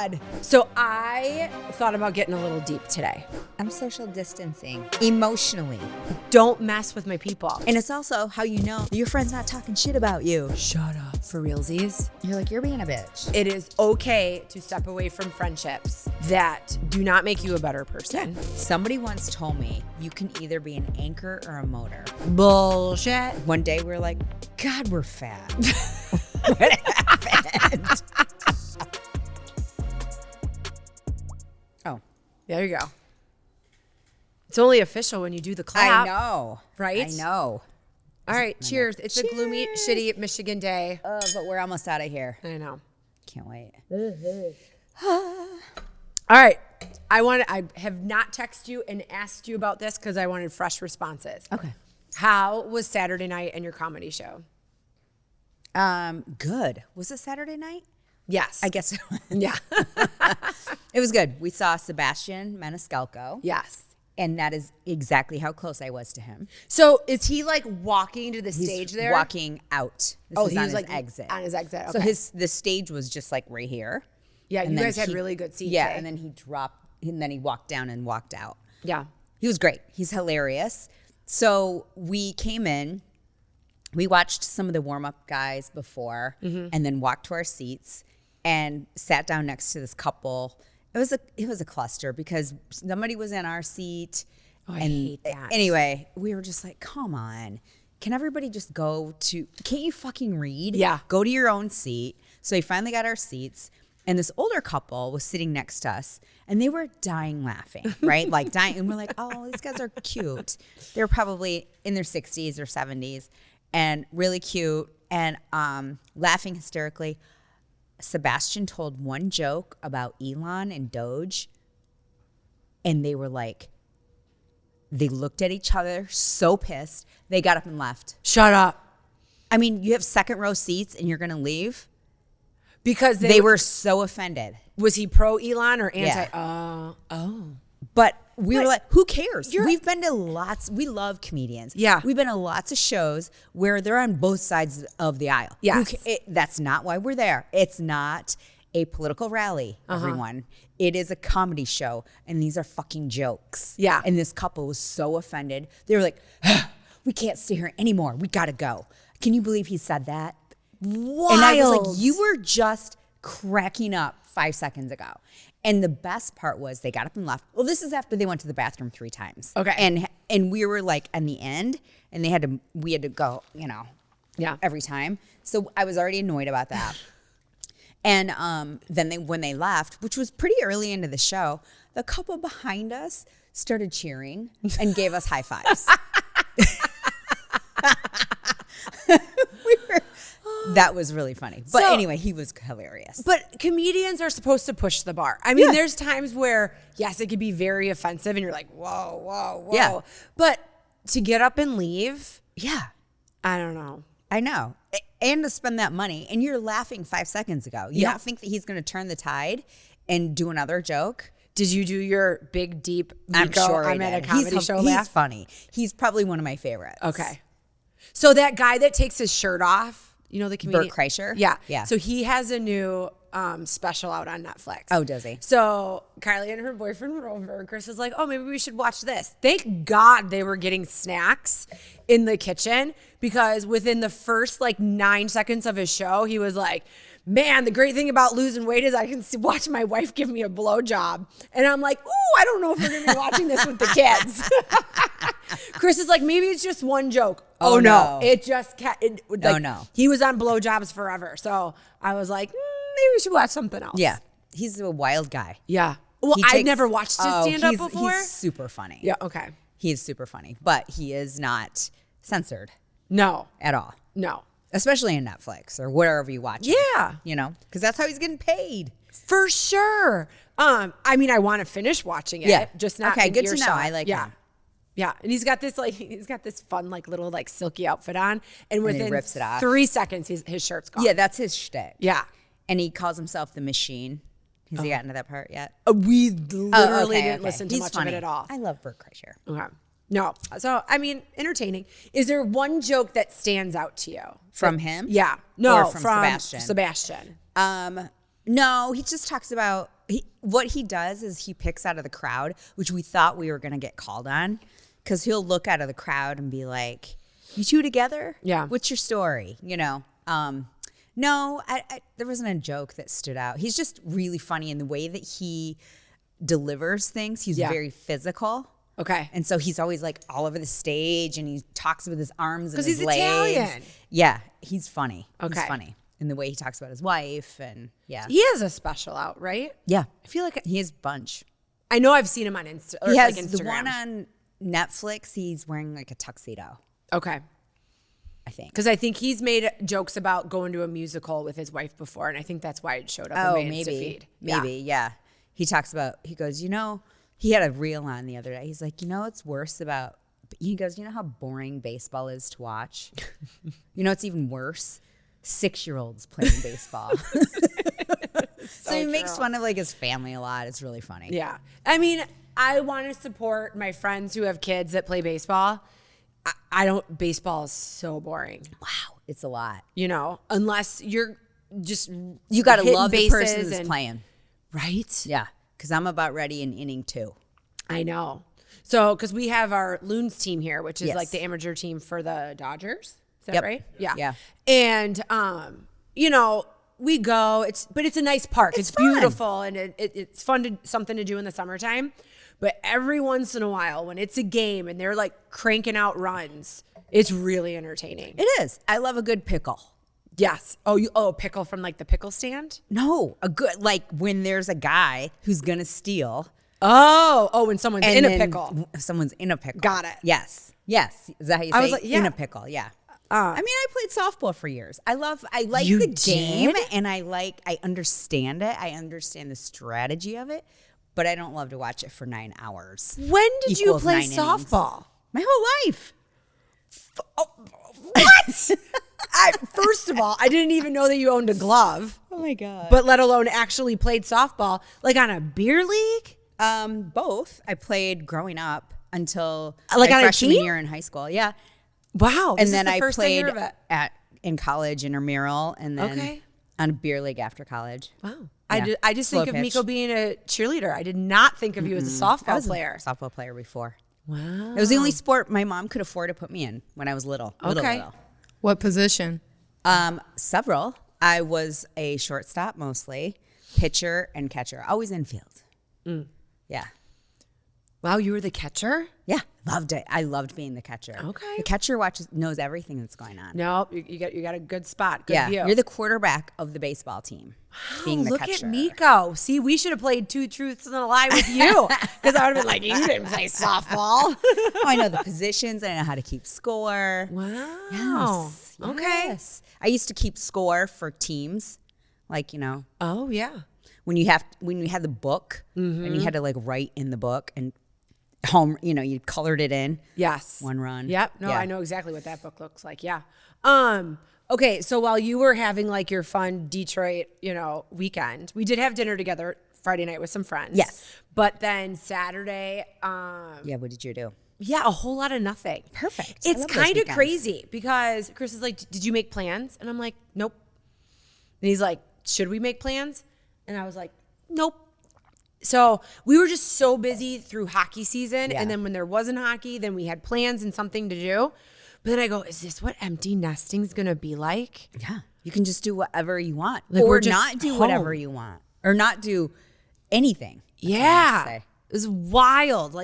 God. So I thought about getting a little deep today. I'm social distancing emotionally. Don't mess with my people. And it's also how you know your friend's not talking shit about you. Shut up. For realsies. You're like, you're being a bitch. It is okay to step away from friendships that do not make you a better person. Somebody once told me you can either be an anchor or a motor. Bullshit. One day we were like, God, we're fat. What happened? Oh. There you go. It's only official when you do the clap. I know. Right? I know. All right, cheers. It's a gloomy, shitty Michigan day. But we're almost out of here. I know. Can't wait. All right. I have not texted you and asked you about this because I wanted fresh responses. Okay. How was Saturday night and your comedy show? Good. Was it Saturday night? Yes. I guess it was. Yeah. It was good. We saw Sebastian Maniscalco. Yes. And that is exactly how close I was to him. So is he like walking to the stage there? Walking out. This is he on was his like exit. On his exit. Okay. So the stage was just like right here. Yeah, And you then guys had really good seats. Yeah, eh? and then he walked down and walked out. Yeah. He was great. He's hilarious. So we came in, we watched some of the warm-up guys before, and then walked to our seats and sat down next to this couple. It was a cluster because somebody was in our seat. Oh, I hate that. Anyway, we were just like, come on. Can everybody just can't you fucking read? Yeah. Go to your own seat. So we finally got our seats. And this older couple was sitting next to us, and they were dying laughing, right? Like dying. And we're like, oh, these guys are cute. They're probably in their 60s or 70s and really cute and laughing hysterically. Sebastian told one joke about Elon and Doge, and they were like, they looked at each other so pissed. They got up and left. Shut up. I mean, you have second row seats and you're going to leave? Because they were so offended. Was he pro Elon or anti? Yeah. Oh. But we were like, who cares? We've been to we love comedians. Yeah. We've been to lots of shows where they're on both sides of the aisle. Yes. That's not why we're there. It's not a political rally, everyone. It is a comedy show, and these are fucking jokes. Yeah. And this couple was so offended. They were like, we can't stay here anymore. We got to go. Can you believe he said that? Wild. And I was like, you were just cracking up 5 seconds ago. And the best part was they got up and left. Well, this is after they went to the bathroom 3 times. Okay. And we were like in the end, and we had to go, every time. So I was already annoyed about that. And then when they left, which was pretty early into the show, the couple behind us started cheering and gave us high fives. That was really funny. But anyway, he was hilarious. But comedians are supposed to push the bar. I mean, there's times where, yes, it could be very offensive and you're like, whoa, whoa, whoa. Yeah. But to get up and leave, Yeah. I don't know. I know. And to spend that money. And you're laughing 5 seconds ago. You don't think that he's going to turn the tide and do another joke? Did you do your big, deep I'm Meko, sure I'm at a comedy show laugh? He's funny. He's probably one of my favorites. Okay. So that guy that takes his shirt off, you know the comedian? Bert Kreischer? Yeah. Yeah. So he has a new special out on Netflix. Oh, does he? So Kylie and her boyfriend were over. Chris was like, oh, maybe we should watch this. Thank God they were getting snacks in the kitchen because within the first 9 seconds of his show, he was like, man, the great thing about losing weight is I can watch my wife give me a blowjob. And I'm like, ooh, I don't know if we're going to be watching this with the kids. Chris is like, maybe it's just one joke. Oh no. It just no. He was on blowjobs forever. So I was like, maybe we should watch something else. Yeah. He's a wild guy. Yeah. Well, I've never watched his stand-up before. He's super funny. Yeah, okay. He is super funny. But he is not censored. No. At all. No. Especially in Netflix or wherever you watch it. Yeah. Because that's how he's getting paid. For sure. I mean, I want to finish watching it. Yeah. Just not okay, in good to know. earshot. I like him. Yeah. And he's got this fun little silky outfit on. And within he rips it off. 3 seconds, his shirt's gone. Yeah, that's his shtick. Yeah. And he calls himself the Machine. Has he gotten to that part yet? We literally didn't listen to He's much funny. of it at all. I love Bert Kreischer. Okay. No. So, I mean, entertaining. Is there one joke that stands out to you? From him? Yeah. No, Or from Sebastian? Sebastian. No, he just talks about what he does is he picks out of the crowd, which we thought we were going to get called on, because he'll look out of the crowd and be like, "You two together? Yeah. What's your story?" You know. No, there wasn't a joke that stood out. He's just really funny in the way that he delivers things. He's very physical. Okay. And so he's always like all over the stage, and he talks with his arms and his he's legs. Italian. Yeah, he's funny. Okay. He's funny in the way he talks about his wife, and He has a special out, right? yeah. I feel like He has a bunch. I know I've seen him on He has Instagram. the one on Netflix. He's wearing like a tuxedo, Okay. I think. Because I think he's made jokes about going to a musical with his wife before, and I think that's why it showed up in my Insta feed. Yeah. He talks about, he goes, he had a reel on the other day. He's like, it's worse about, he goes, you know how boring baseball is to watch? It's even worse? 6-year-olds playing baseball. So he makes fun of like his family a lot. It's really funny. Yeah. I mean, I want to support my friends who have kids that play baseball. Baseball is so boring. Wow. It's a lot. Unless you're just You got to hitting love the person bases that's playing. Right? Yeah. Because I'm about ready in inning 2. I know. So, because we have our Loons team here, which is Yes. like the amateur team for the Dodgers. Is that Yep. right? Yeah. Yeah. And, we go, but it's a nice park. It's fun. beautiful, and it's fun something to do in the summertime. But every once in a while, when it's a game and they're like cranking out runs, it's really entertaining. It is. I love a good pickle. Yes. Oh, pickle from like the pickle stand? No, a good, like when there's a guy who's going to steal. Oh, when someone's in a then pickle. Someone's in a pickle. Got it. Yes. Is that how you say I was like, in yeah. a pickle? Yeah. I mean, I played softball for years. I like You the game, did? and I understand it. I understand the strategy of it, but I don't love to watch it for 9 hours. When did you Equals play 9 innings. softball? My whole life. What? First of all, I didn't even know that you owned a glove, Oh my God. but let alone actually played softball, like on a beer league. Both. I played growing up until Like my on a freshman team? year in high school. Yeah. Wow. And this then is the I first I played hear of it. in college intramural, and then on a beer league after college. Wow. Yeah. I just Slow think of pitch. Meko being a cheerleader. I did not think of you as a I softball was player. a softball player before. Wow. It was the only sport my mom could afford to put me in when I was little. Okay. What position? Several. I was a shortstop mostly, pitcher and catcher, always infield. Yeah. Wow, you were the catcher? Yeah. Loved it. I loved being the catcher. Okay. The catcher knows everything that's going on. No, you got a good spot. Good view. You're the quarterback of the baseball team. Being the Look catcher. at Meko. See, we should have played 2 truths and a lie with you, because I would have been like, you didn't play softball. Oh, I know the positions. I know how to keep score. Wow. Yes. Okay. Yes. I used to keep score for teams, like Oh yeah. when you had the book and you had to like write in the book and home, you colored it in. Yes. 1 run. Yep. No, Yeah. I know exactly what that book looks like. Yeah. Okay. So while you were having like your fun Detroit, weekend, we did have dinner together Friday night with some friends. Yes. But then Saturday, Yeah. What did you do? yeah, a whole lot of nothing. Perfect. I It's love those kind of weekends. crazy because Chris is like, did you make plans? And I'm like, nope. And he's like, should we make plans? And I was like, nope. So we were just so busy through hockey season. Yeah. And then when there wasn't hockey, then we had plans and something to do. But then I go, is this what empty nesting is going to be like? Yeah. You can just do whatever you want, Like, or we're just not do home. whatever you want, or not do anything. That's what I Yeah. have to say. It was wild.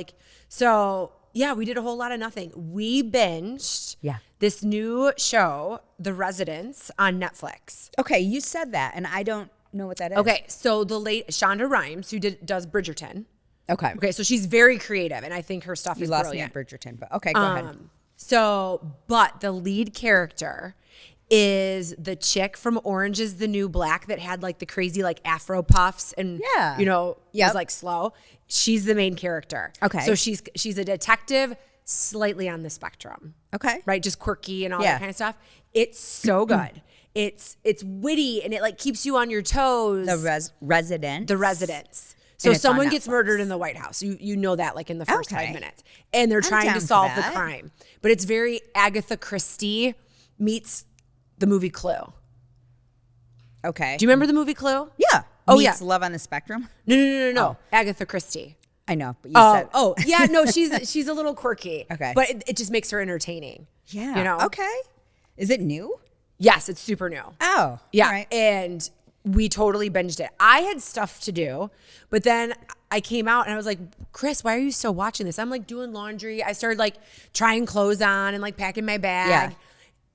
So yeah, we did a whole lot of nothing. We binged this new show, The Residence, on Netflix. Okay, you said that, and I don't know what that is. Okay, so the late Shonda Rhimes, who does Bridgerton. Okay. Okay, so she's very creative, and I think her stuff You is lost brilliant. me at Bridgerton, but okay, go ahead. But the lead character is the chick from Orange is the New Black that had like the crazy like afro puffs and Yeah. was like slow. She's the main character. Okay. So she's a detective, slightly on the spectrum. Okay. Right, just quirky and all Yeah. that kind of stuff. It's so good. It's witty and it like keeps you on your toes. The Resident. The Residence. So it's on someone gets Netflix. murdered in the White House. You know that like in the first Okay. 5 minutes. And they're trying down to for solve the that. crime. But it's very Agatha Christie meets the movie Clue. Okay. Do you remember the movie Clue? Yeah. Oh, Meets yeah. Love on the Spectrum. No. Oh. Agatha Christie. I know, but you said. Oh, yeah. No, she's a little quirky. Okay. But it just makes her entertaining. Yeah. You know? Okay. Is it new? Yes, it's super new. Oh. Yeah. All right. And we totally binged it. I had stuff to do, but then I came out and I was like, Chris, why are you still watching this? I'm like doing laundry. I started like trying clothes on and like packing my bag.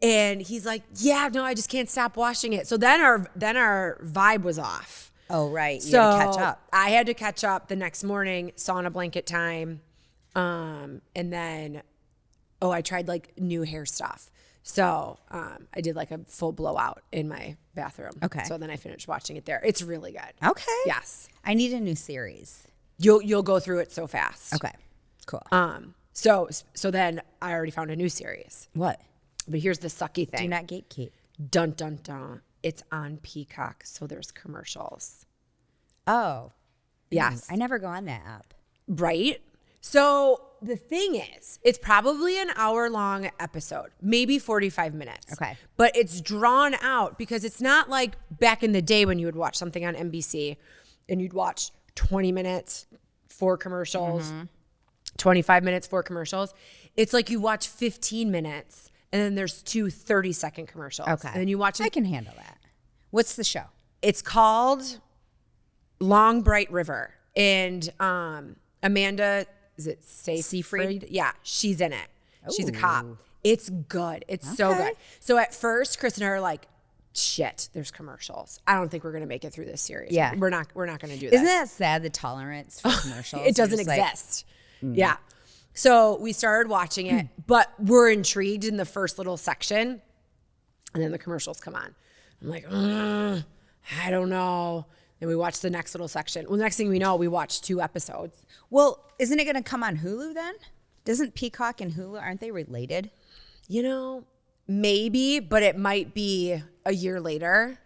Yeah. And he's like, yeah, no, I just can't stop watching it. So then our vibe was off. Oh, right. You So had to catch up. I had to catch up the next morning, sauna blanket time. And then, I tried like new hair stuff. So I did like a full blowout in my bathroom. Okay. So then I finished watching it there. It's really good. Okay. Yes. I need a new series. You'll go through it so fast. Okay. Cool. So then I already found a new series. What? But here's the sucky thing. Do not gatekeep. Dun dun dun. It's on Peacock, so there's commercials. Oh. Yes. I never go on that app. Right? So the thing is, it's probably an hour-long episode, maybe 45 minutes. Okay. But it's drawn out because it's not like back in the day when you would watch something on NBC and you'd watch 20 minutes, 4 commercials, 25 minutes, 4 commercials. It's like you watch 15 minutes and then there's 2 30-second commercials. Okay. And then you watch it. I can handle that. What's the show? It's called Long Bright River. And Amanda, is it Seyfried? Yeah, she's in it. She's a cop. Ooh. It's good. It's so Okay. good. So at first, Chris and I are like, shit, there's commercials. I don't think we're going to make it through this series. Yeah. We're not going to do this. Isn't that sad, the tolerance for commercials? It doesn't You're just like, exist. Yeah. So we started watching it, but we're intrigued in the first little section. And then the commercials come on. I'm like, I don't know. And we watch the next little section. Well, the next thing we know, we watch 2 episodes. Well, isn't it going to come on Hulu then? Doesn't Peacock and Hulu, aren't they related? You know, maybe, but it might be a year later.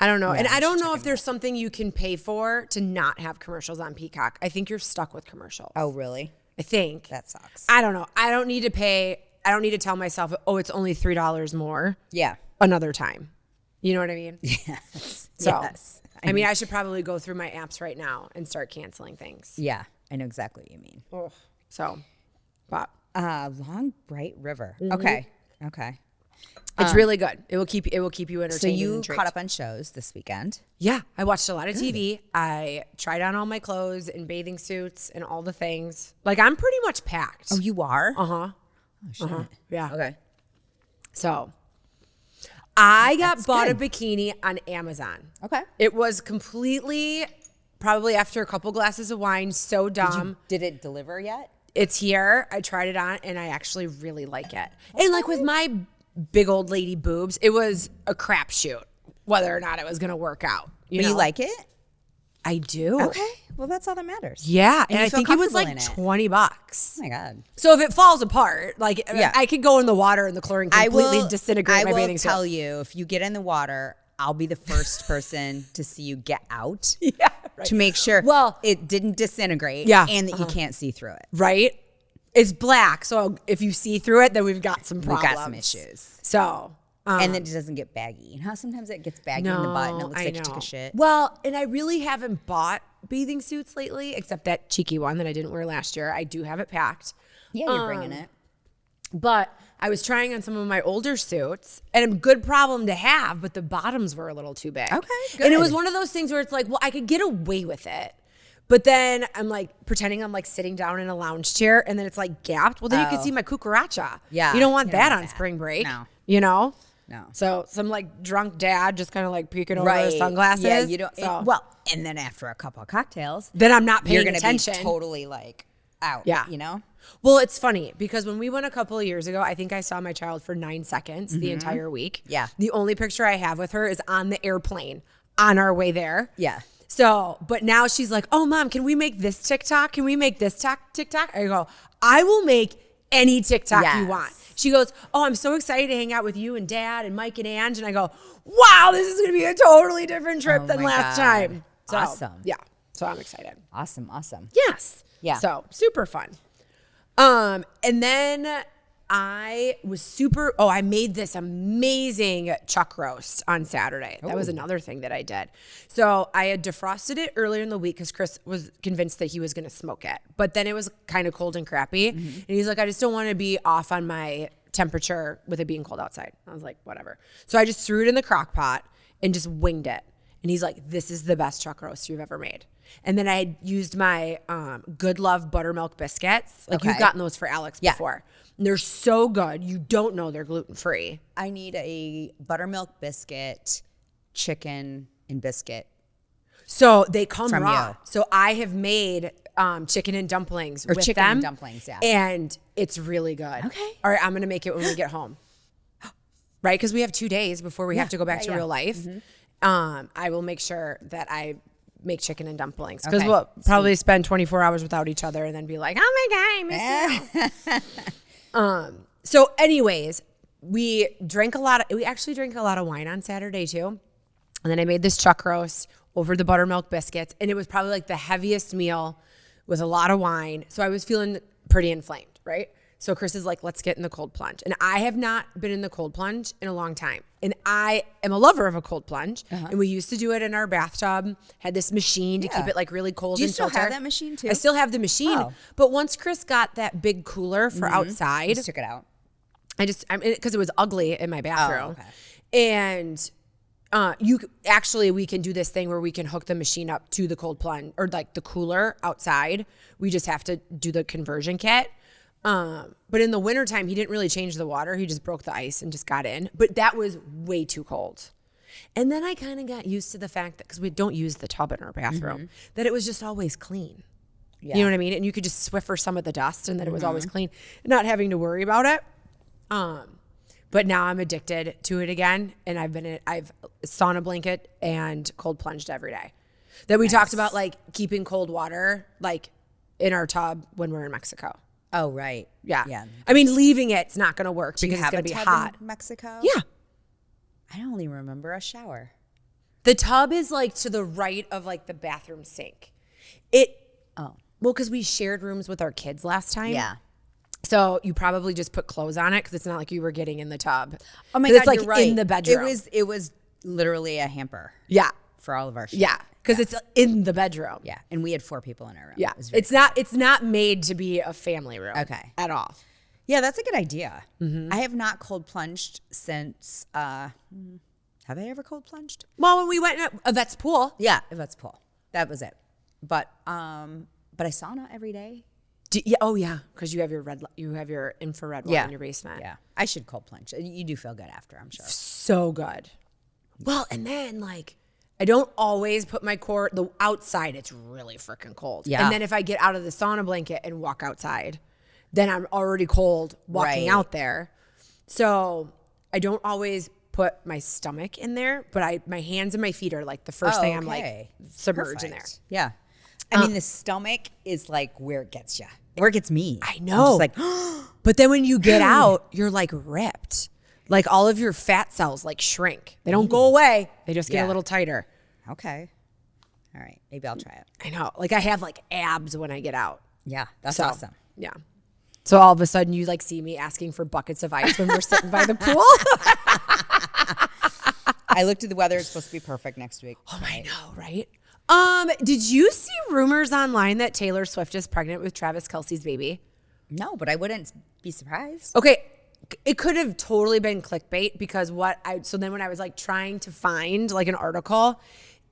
I don't know. Yeah, And I I don't should know check if there's something you can pay for to not have commercials on Peacock. I think you're stuck with commercials. Oh, really? I think. That sucks. I don't know. I don't need to pay. I don't need to tell myself, oh, it's only $3 more Yeah. another time. You know what I mean? Yes. So, Yes. I mean, I should probably go through my apps right now and start canceling things. Yeah, I know exactly what you mean. Ugh. So, but Long Bright River. Mm-hmm. Okay. it's really good. It will keep you entertained. So and you intrigued. caught up on shows this weekend. Yeah, I watched a lot of TV. I tried on all my clothes and bathing suits and all the things. Like, I'm pretty much packed. Oh, you are? Uh-huh. Oh, shit. Yeah. Okay. So, I got bought good. a bikini on Amazon. Okay. It was completely, probably after a couple glasses of wine, so dumb. Did it deliver yet? It's here. I tried it on, and I actually really like it. And like with my big old lady boobs, it was a crapshoot whether or not it was going to work out. But you like it? I do. Okay. Well, that's all that matters. Yeah, And and you I feel think it was comfortable like in it. $20. Oh my God. So if it falls apart, like Yeah. I could go in the water and the chlorine completely disintegrate my bathing suit. I will tell you, if you get in the water, I'll be the first person to see you get out Yeah, right. to make sure Well- it didn't disintegrate Yeah. and that you can't see through it. Right? It's black, so if you see through it, then we've got some We've problems. got some issues. So, And then it doesn't get baggy. You know how sometimes it gets baggy in the butt and it looks I like know. you took a shit? Well, and I really haven't bought bathing suits lately, except that cheeky one that I didn't wear last year. I do have it packed. Yeah, you're bringing it. But I was trying on some of my older suits, and a good problem to have, but the bottoms were a little too big. Okay, And it was good. one of those things where it's like, well, I could get away with it. But then I'm like pretending I'm like sitting down in a lounge chair, and then it's like gapped. Well, then you can see my cucaracha. Yeah, You don't want you don't that want on that. spring break. No. You know? No. So some like drunk dad just kind of like peeking over his sunglasses. Yeah, you don't. So, Well, and then after a couple of cocktails, then I'm not paying you're going to attention. be totally like out. Yeah. You know? Well, it's funny because when we went a couple of years ago, I think I saw my child for 9 seconds the entire week. Yeah. The only picture I have with her is on the airplane on our way there. Yeah. So, but now she's like, oh, Mom, can we make this TikTok? Can we make this TikTok? I go, I will make any TikTok you Yes. want. She goes, oh, I'm so excited to hang out with you and Dad and Mike and Ange. And I go, wow, this is going to be a totally different trip Oh than my last God. time. So, Awesome. Yeah. So I'm excited. Awesome. Yes. Yeah. So super fun. And then I made this amazing chuck roast on Saturday. That was another thing that I did. So I had defrosted it earlier in the week because Chris was convinced that he was going to smoke it. But then it was kind of cold and crappy. And he's like, I just don't want to be off on my temperature with it being cold outside. I was like, whatever. So I just threw it in the crock pot and just winged it. And he's like, this is the best chuck roast you've ever made. And then I had used my Good Love buttermilk biscuits. Like you've gotten those for Alex before. And they're so good. You don't know they're gluten-free. I need a buttermilk biscuit, chicken, and biscuit. So they come from raw. you. So I have made chicken and dumplings with chicken them. and dumplings, yeah. And it's really good. Okay. All right, I'm going to make it when we get home. Right? Because we have 2 days before we have to go back to real life. I will make sure that I make chicken and dumplings because we'll probably spend 24 hours without each other and then be like, oh my God, I miss you. So anyways, we actually drank a lot of wine on Saturday too. And then I made this chuck roast over the buttermilk biscuits. And it was probably like the heaviest meal with a lot of wine. So I was feeling pretty inflamed, right? So Chris is like, let's get in the cold plunge. And I have not been in the cold plunge in a long time. And I am a lover of a cold plunge. And we used to do it in our bathtub, had this machine to keep it like really cold and filter. Do you still have that machine too? I still have the machine. But once Chris got that big cooler for outside. You just took it out. Because it was ugly in my bathroom. Oh, okay. And we can do this thing where we can hook the machine up to the cold plunge or like the cooler outside. We just have to do the conversion kit. But in the wintertime, he didn't really change the water. He just broke the ice and just got in. But that was way too cold. And then I kind of got used to the fact that, because we don't use the tub in our bathroom, that it was just always clean. Yeah. You know what I mean? And you could just Swiffer some of the dust and that it was always clean, not having to worry about it. But now I'm addicted to it again. And I've sauna blanket and cold plunged every day. That we talked about, like keeping cold water like in our tub when we're in Mexico. Oh, right. Yeah. I mean, leaving it's not going to work because it's going to be hot. In Mexico? Yeah. I only remember a shower. The tub is like to the right of like the bathroom sink. Well, because we shared rooms with our kids last time. Yeah. So you probably just put clothes on it because it's not like you were getting in the tub. Oh my God, it's like you're right. in the bedroom. It was literally a hamper. Yeah. For all of our shit. Yeah. Because it's in the bedroom. Yeah. And we had 4 people in our room. Yeah. It's it's not made to be a family room. Okay. At all. Yeah, that's a good idea. I have not cold plunged since, have I ever cold plunged? Well, when we went in a vet's pool. Yeah, a vet's pool. That was it. But I sauna every day. Because you have your infrared one in your basement. Yeah. I should cold plunge. You do feel good after, I'm sure. So good. Well, and then like, I don't always put my core, the outside, it's really freaking cold. Yeah. And then if I get out of the sauna blanket and walk outside, then I'm already cold walking out there. So I don't always put my stomach in there, but my hands and my feet are like the first thing I'm like submerged in there. Yeah. I mean, the stomach is like where it gets you, where it gets me. I know. I'm just like, but then when you get out, you're like ripped. Like all of your fat cells like shrink. They don't go away. They just get a little tighter. Okay. All right. Maybe I'll try it. I know. Like I have like abs when I get out. Yeah. That's awesome. Yeah. So all of a sudden you like see me asking for buckets of ice when we're sitting by the pool. I looked at the weather. It's supposed to be perfect next week. Oh, I know, right? Did you see rumors online that Taylor Swift is pregnant with Travis Kelce's baby? No, but I wouldn't be surprised. Okay. It could have totally been clickbait because so then when I was like trying to find like an article,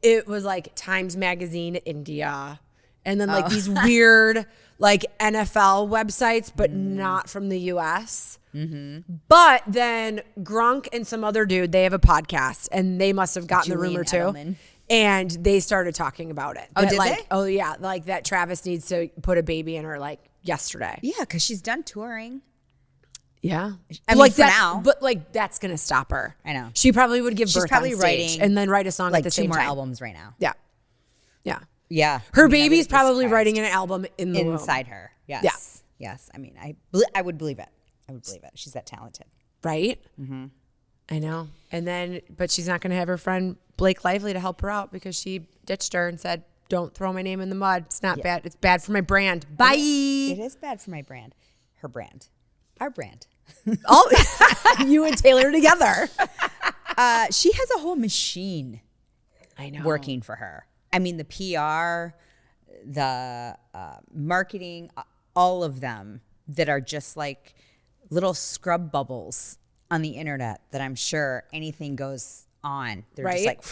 it was like Times Magazine India and then like these weird like NFL websites, but not from the US. But then Gronk and some other dude, they have a podcast and they must have gotten the rumor too. Edelman. And they started talking about it. Oh, did like, they? Oh yeah. Like that Travis needs to put a baby in her like yesterday. Yeah. Because she's done touring. Yeah. I mean, like for now. But like that's going to stop her. I know. She probably would give birth probably on stage writing and then write a song like at the same time. 2 more albums right now. Yeah. Yeah. Yeah. Her baby's probably writing an album inside her. Yes. Yeah. Yes. I mean, I would believe it. I would believe it. She's that talented. Right? I know. And then, but she's not going to have her friend Blake Lively to help her out because she ditched her and said, don't throw my name in the mud. It's not bad. It's bad for my brand. Bye. It is bad for my brand. Her brand. Our brand. All you and Taylor together. She has a whole machine I know. working for her. I mean, the PR, the marketing, all of them that are just like little scrub bubbles on the internet that I'm sure anything goes on. They're just like,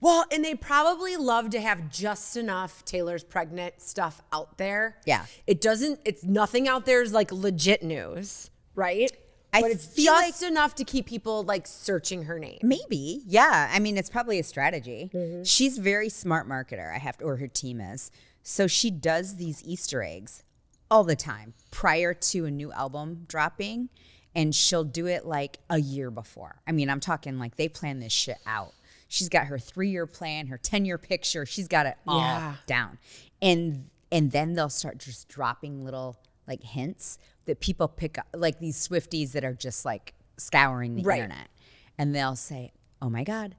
well, and they probably love to have just enough Taylor's pregnant stuff out there. Yeah. It's nothing out there is like legit news, right? But it's just enough to keep people like searching her name. Maybe. Yeah. I mean, it's probably a strategy. She's a very smart marketer, or her team is. So she does these Easter eggs all the time prior to a new album dropping. And she'll do it like a year before. I mean, I'm talking like they plan this shit out. She's got her 3-year plan, her 10-year picture. She's got it all down. And then they'll start just dropping little like hints that people pick up, like these Swifties that are just like scouring the internet. And they'll say, oh my God,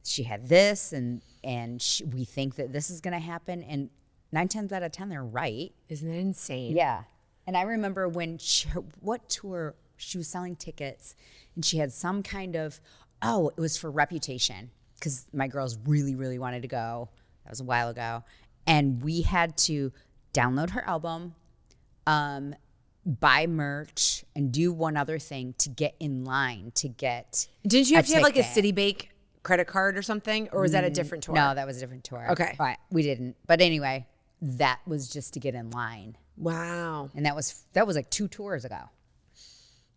she had this and we think that this is going to happen. And 9 times out of 10, they're right. Isn't that insane? Yeah. And I remember when what tour she was selling tickets and she had some kind of, it was for Reputation because my girls really, really wanted to go. That was a while ago. And we had to download her album, buy merch, and do one other thing to get in line to get Didn't you have to have like a ticket. Citibank credit card or something? Or was that a different tour? No, that was a different tour. Okay. But we didn't. But anyway, that was just to get in line. Wow. And that was like 2 tours ago.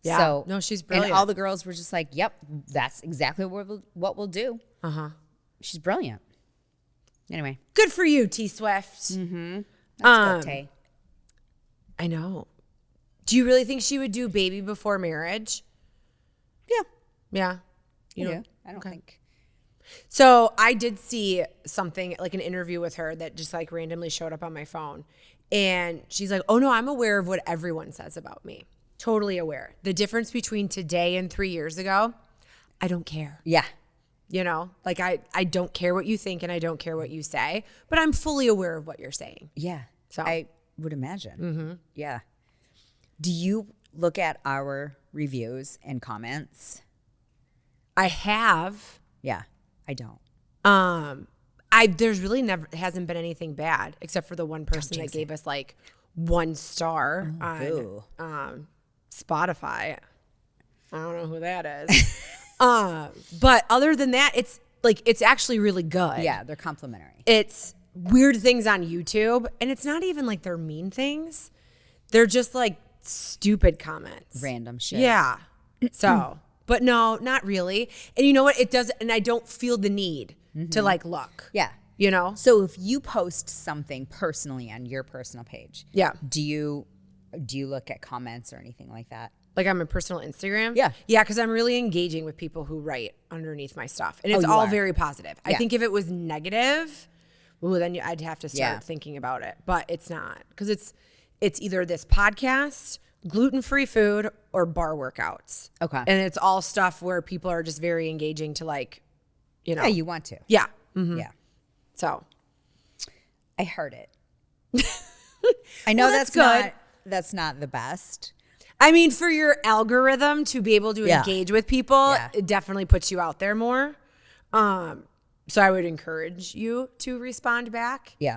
Yeah. So, no, she's brilliant. And all the girls were just like, yep, that's exactly what we'll do. Uh-huh. She's brilliant. Anyway. Good for you, T Swift. Mm-hmm. That's good, Tay. I know. Do you really think she would do Baby before marriage? Yeah. Yeah. I don't think. So I did see something, like an interview with her that just like randomly showed up on my phone. And she's like, oh no, I'm aware of what everyone says about me. Totally aware. The difference between today and 3 years ago, I don't care. Yeah. You know, like I don't care what you think and I don't care what you say, but I'm fully aware of what you're saying. Yeah. So I would imagine. Mm-hmm. Yeah. Do you look at our reviews and comments? I have. Yeah, I don't. There's really hasn't been anything bad except for the one person that gave us like 1 star on Spotify. I don't know who that is. But other than that, it's actually really good. Yeah, they're complimentary. It's weird things on YouTube, and it's not even like they're mean things. They're just like stupid comments. Random shit. Yeah. So, but no, not really. And you know what? It does, and I don't feel the need to like look. Yeah. You know? So if you post something personally on your personal page, Yeah. do you look at comments or anything like that? Like on my personal Instagram? Yeah. Yeah, because I'm really engaging with people who write underneath my stuff. And it's you all are. very positive. I Yeah. think if it was negative, well, then I'd have to start Yeah. thinking about it. But it's not. Because it's either this podcast, gluten-free food, or bar workouts. Okay. And it's all stuff where people are just very engaging to like, you know. Yeah, you want to. Yeah. Mm-hmm. Yeah. So. I heard it. I know Well, that's good. That's not the best. I mean, for your algorithm to be able to Yeah. engage with people, Yeah. it definitely puts you out there more. So I would encourage you to respond back. Yeah.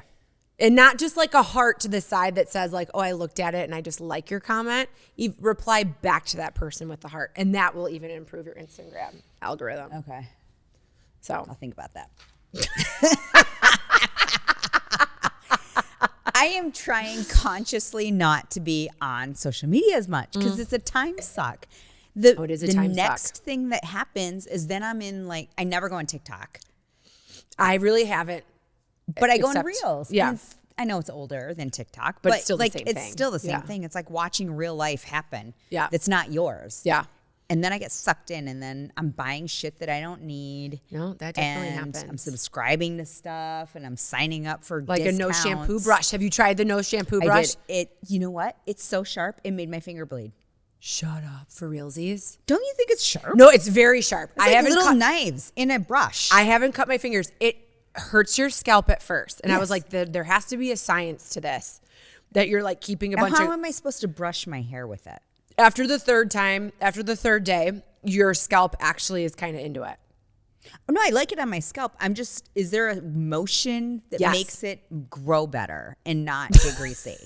And not just like a heart to the side that says like, oh, I looked at it and I just like your comment. You reply back to that person with the heart. And that will even improve your Instagram algorithm. Okay. So I'll think about that. I am trying consciously not to be on social media as much because it's a time suck. it is a time suck. The next thing that happens is then I'm in like, I never go on TikTok, I really haven't. but I go on Except- Reels. yeah. And I know it's older than TikTok, But it's still the like same it's thing. still the same Yeah. thing. It's like watching real life happen. Yeah. That's not yours. Yeah. And then I get sucked in and then I'm buying shit that I don't need. No, that definitely and happens. I'm subscribing to stuff and I'm signing up for Like discounts. a no shampoo brush. Have you tried the no shampoo brush? I did. It, you know what? It's so sharp. It made my finger bleed. Shut up. For realsies? Don't you think it's sharp? No, it's very sharp. It's like little knives in a brush. I haven't cut my fingers. It hurts your scalp at first. And I was Yes. like, there has to be a science to this. That you're like keeping a Now, bunch how of... am I supposed to brush my hair with it? After the third day, your scalp actually is kind of into it. Oh, no, I like it on my scalp. Is there a motion that makes it grow better and not get greasy?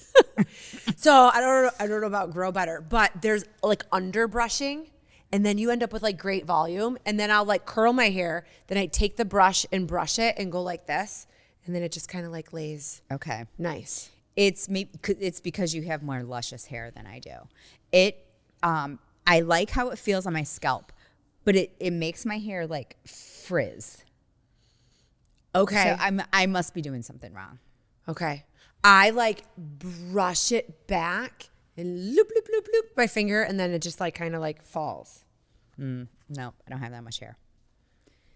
So I don't know about grow better, but there's like underbrushing, and then you end up with like great volume, and then I'll like curl my hair, then I take the brush and brush it and go like this, and then it just kind of like lays nice. It's because you have more luscious hair than I do. I like how it feels on my scalp, but it makes my hair like frizz. Okay. So I must be doing something wrong. Okay. I like brush it back and loop, loop, loop, loop my finger, and then it just like kind of like falls. No, I don't have that much hair.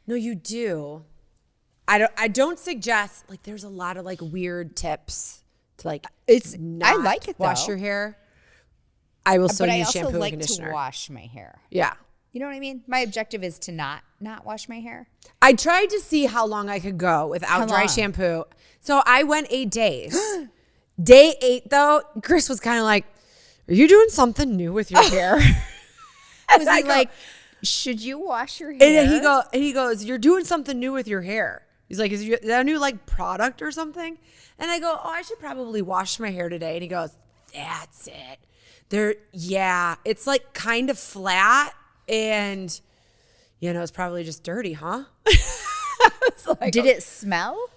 No, you do. I don't suggest, like, there's a lot of like weird tips to like I like it though. Wash your hair. I will still use shampoo and conditioner. But I also like to wash my hair. Yeah. You know what I mean? My objective is to not wash my hair. I tried to see how long I could go without dry shampoo. So I went 8 days. Day 8 though, Chris was kind of like, "Are you doing something new with your hair?" Was he like, "Should you wash your hair?" And he goes, "You're doing something new with your hair." He's like, "Is that a new like product or something?" And I go, "Oh, I should probably wash my hair today." And he goes, "That's it. It's like kind of flat, and it's probably just dirty, huh?" Like, did it smell?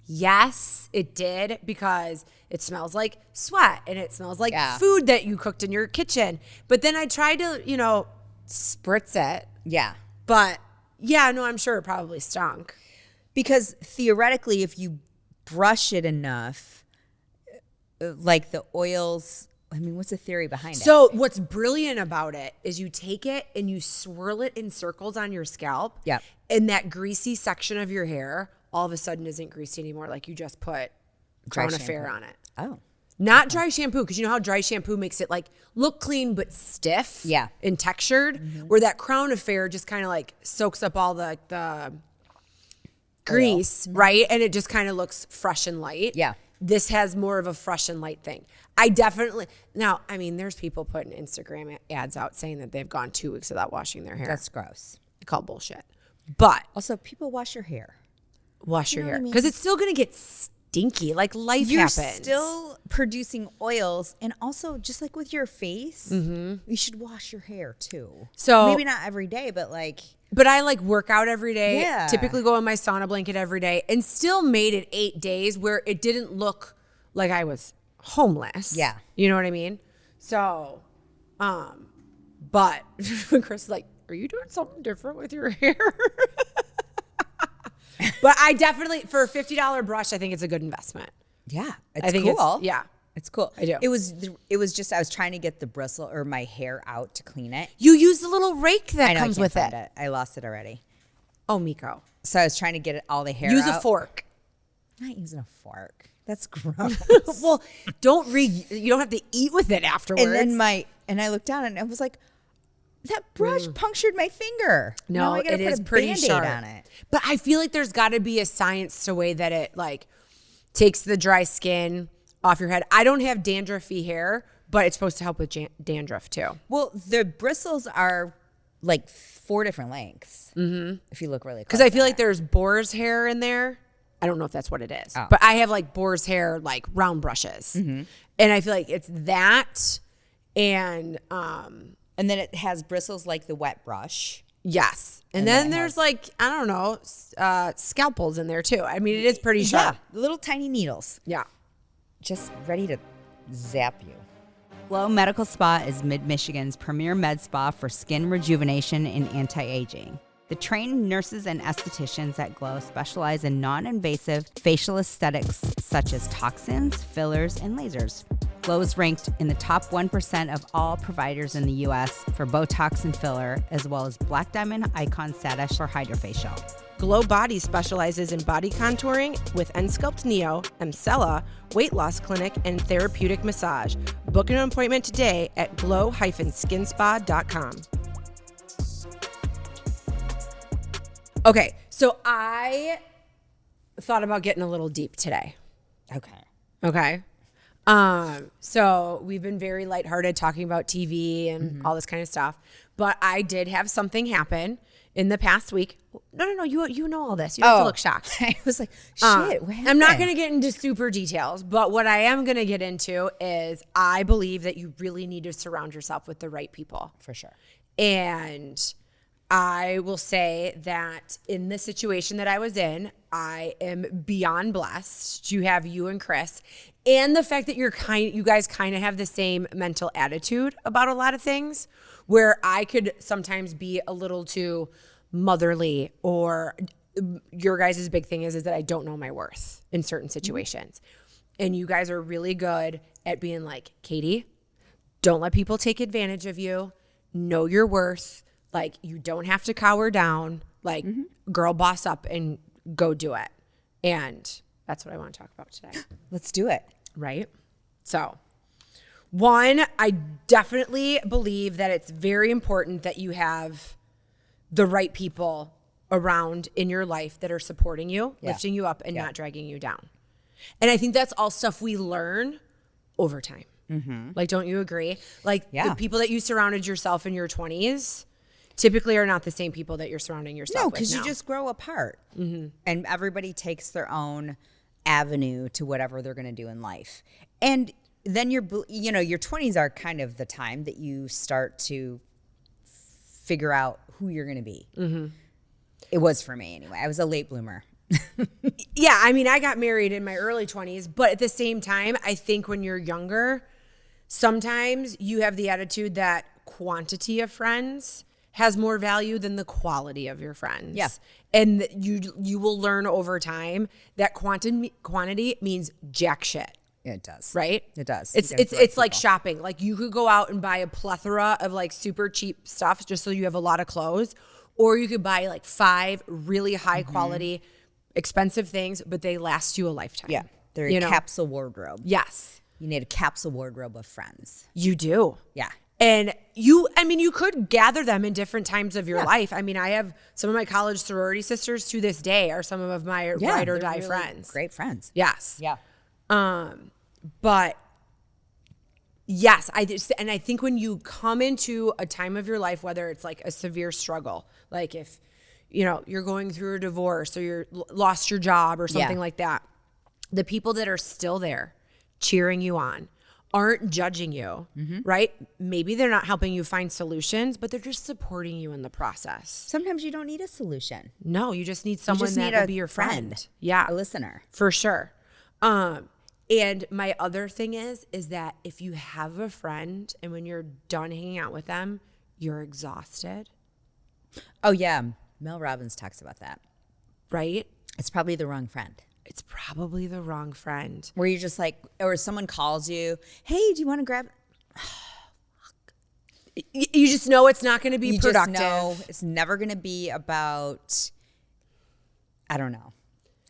Yes, it did, because it smells like sweat and it smells like food that you cooked in your kitchen. But then I tried to, spritz it. Yeah. But I'm sure it probably stunk. Because theoretically, if you brush it enough, like the oils, what's the theory behind it? So what's brilliant about it is you take it and you swirl it in circles on your scalp. Yep. And that greasy section of your hair all of a sudden isn't greasy anymore. Like you just put Crown Affair on it. Oh. Not dry shampoo, because you know how dry shampoo makes it like look clean but stiff and textured, where that Crown Affair just kind of like soaks up all the grease, right? And it just kind of looks fresh and light. Yeah. This has more of a fresh and light thing. I definitely, there's people putting Instagram ads out saying that they've gone 2 weeks without washing their hair. That's gross. I call bullshit. But also, people wash your hair. Wash your hair, because it's still going to get stinky. Like life happens. You're still producing oils, and also just like with your face, you should wash your hair too. So maybe not every day, but like. But I like work out every day. Yeah. Typically go in my sauna blanket every day, and still made it 8 days where it didn't look like I was homeless. Yeah. You know what I mean? So, but Chris is like, "Are you doing something different with your hair?" But I definitely, for a $50 brush, I think it's a good investment. Yeah. I think cool. It's cool. I do. It was just, I was trying to get the bristle or my hair out to clean it. You use the little rake that comes with it. it. I lost it already. Oh, Meko. So I was trying to get all the hair out. Use a fork. I'm not using a fork. That's gross. Well, you don't have to eat with it afterwards. And then I looked down and I was like, that brush punctured my finger. No, it is pretty sharp on it. But I feel like there's got to be a science to way that it like takes the dry skin off your head. I don't have dandruffy hair, but it's supposed to help with dandruff too. Well, the bristles are like 4 different lengths. If you look really close. Because I feel like there's boar's hair in there. I don't know if that's what it is, but I have like boar's hair, like round brushes, and I feel like it's that, and then it has bristles like the wet brush. Yes, and then there's like, I don't know, scalpels in there too. I mean, it is pretty sharp. Yeah, little tiny needles. Yeah. Just ready to zap you. Glow Medical Spa is Mid-Michigan's premier med spa for skin rejuvenation and anti-aging. The trained nurses and estheticians at Glow specialize in non-invasive facial aesthetics such as toxins, fillers, and lasers. Glow is ranked in the top 1% of all providers in the U.S. for Botox and filler, as well as Black Diamond Icon status for Hydrofacial. Glow Body specializes in body contouring with Ensculpt Neo, Emcella, weight loss clinic, and therapeutic massage. Book an appointment today at glow-skinspa.com. Okay, so I thought about getting a little deep today. Okay. Okay. So we've been very lighthearted talking about TV and all this kind of stuff. But I did have something happen in the past week. No. You know all this. You don't have to look shocked. I was like, shit, what happened? I'm not going to get into super details, but what I am going to get into is I believe that you really need to surround yourself with the right people. For sure. And I will say that in the situation that I was in, I am beyond blessed to have you and Chris, and the fact that you guys kind of have the same mental attitude about a lot of things, where I could sometimes be a little too motherly, or your guys' big thing is that I don't know my worth in certain situations. And you guys are really good at being like, Katie, don't let people take advantage of you. Know your worth. Like, you don't have to cower down. Like, girl, boss up and go do it. And that's what I want to talk about today. Let's do it. Right? So, one, I definitely believe that it's very important that you have the right people around in your life that are supporting you, lifting you up, and not dragging you down. And I think that's all stuff we learn over time. Like, don't you agree? Like, the people that you surrounded yourself in your 20s typically are not the same people that you're surrounding yourself with now. No, because you just grow apart. And everybody takes their own avenue to whatever they're going to do in life. And then your 20s are kind of the time that you start to figure out who you're going to be. It was for me anyway. I was a late bloomer. Yeah, I mean, I got married in my early 20s, but at the same time, I think when you're younger, sometimes you have the attitude that quantity of friends has more value than the quality of your friends. Yeah. And you will learn over time that quantity means jack shit. It does. Right? It does. It's like shopping. Like, you could go out and buy a plethora of like super cheap stuff just so you have a lot of clothes, or you could buy like 5 really high quality expensive things, but they last you a lifetime. Yeah. They're a capsule wardrobe. Yes. You need a capsule wardrobe of friends. You do. Yeah. And you could gather them in different times of your life. I mean, I have some of my college sorority sisters to this day are some of my ride or die really friends. Great friends. Yes. Yeah. But yes, I think when you come into a time of your life, whether it's like a severe struggle, like if, you're going through a divorce or you're lost your job or something like that, the people that are still there cheering you on aren't judging you, right? Maybe they're not helping you find solutions, but they're just supporting you in the process. Sometimes you don't need a solution. No, you just need someone that will be your friend. Yeah. A listener. For sure. And my other thing is that if you have a friend and when you're done hanging out with them, you're exhausted. Oh, yeah. Mel Robbins talks about that. Right? It's probably the wrong friend. It's probably the wrong friend. Where you're just like, or someone calls you, hey, do you want to grab? You just know it's not going to be productive. Just know it's never going to be about, I don't know,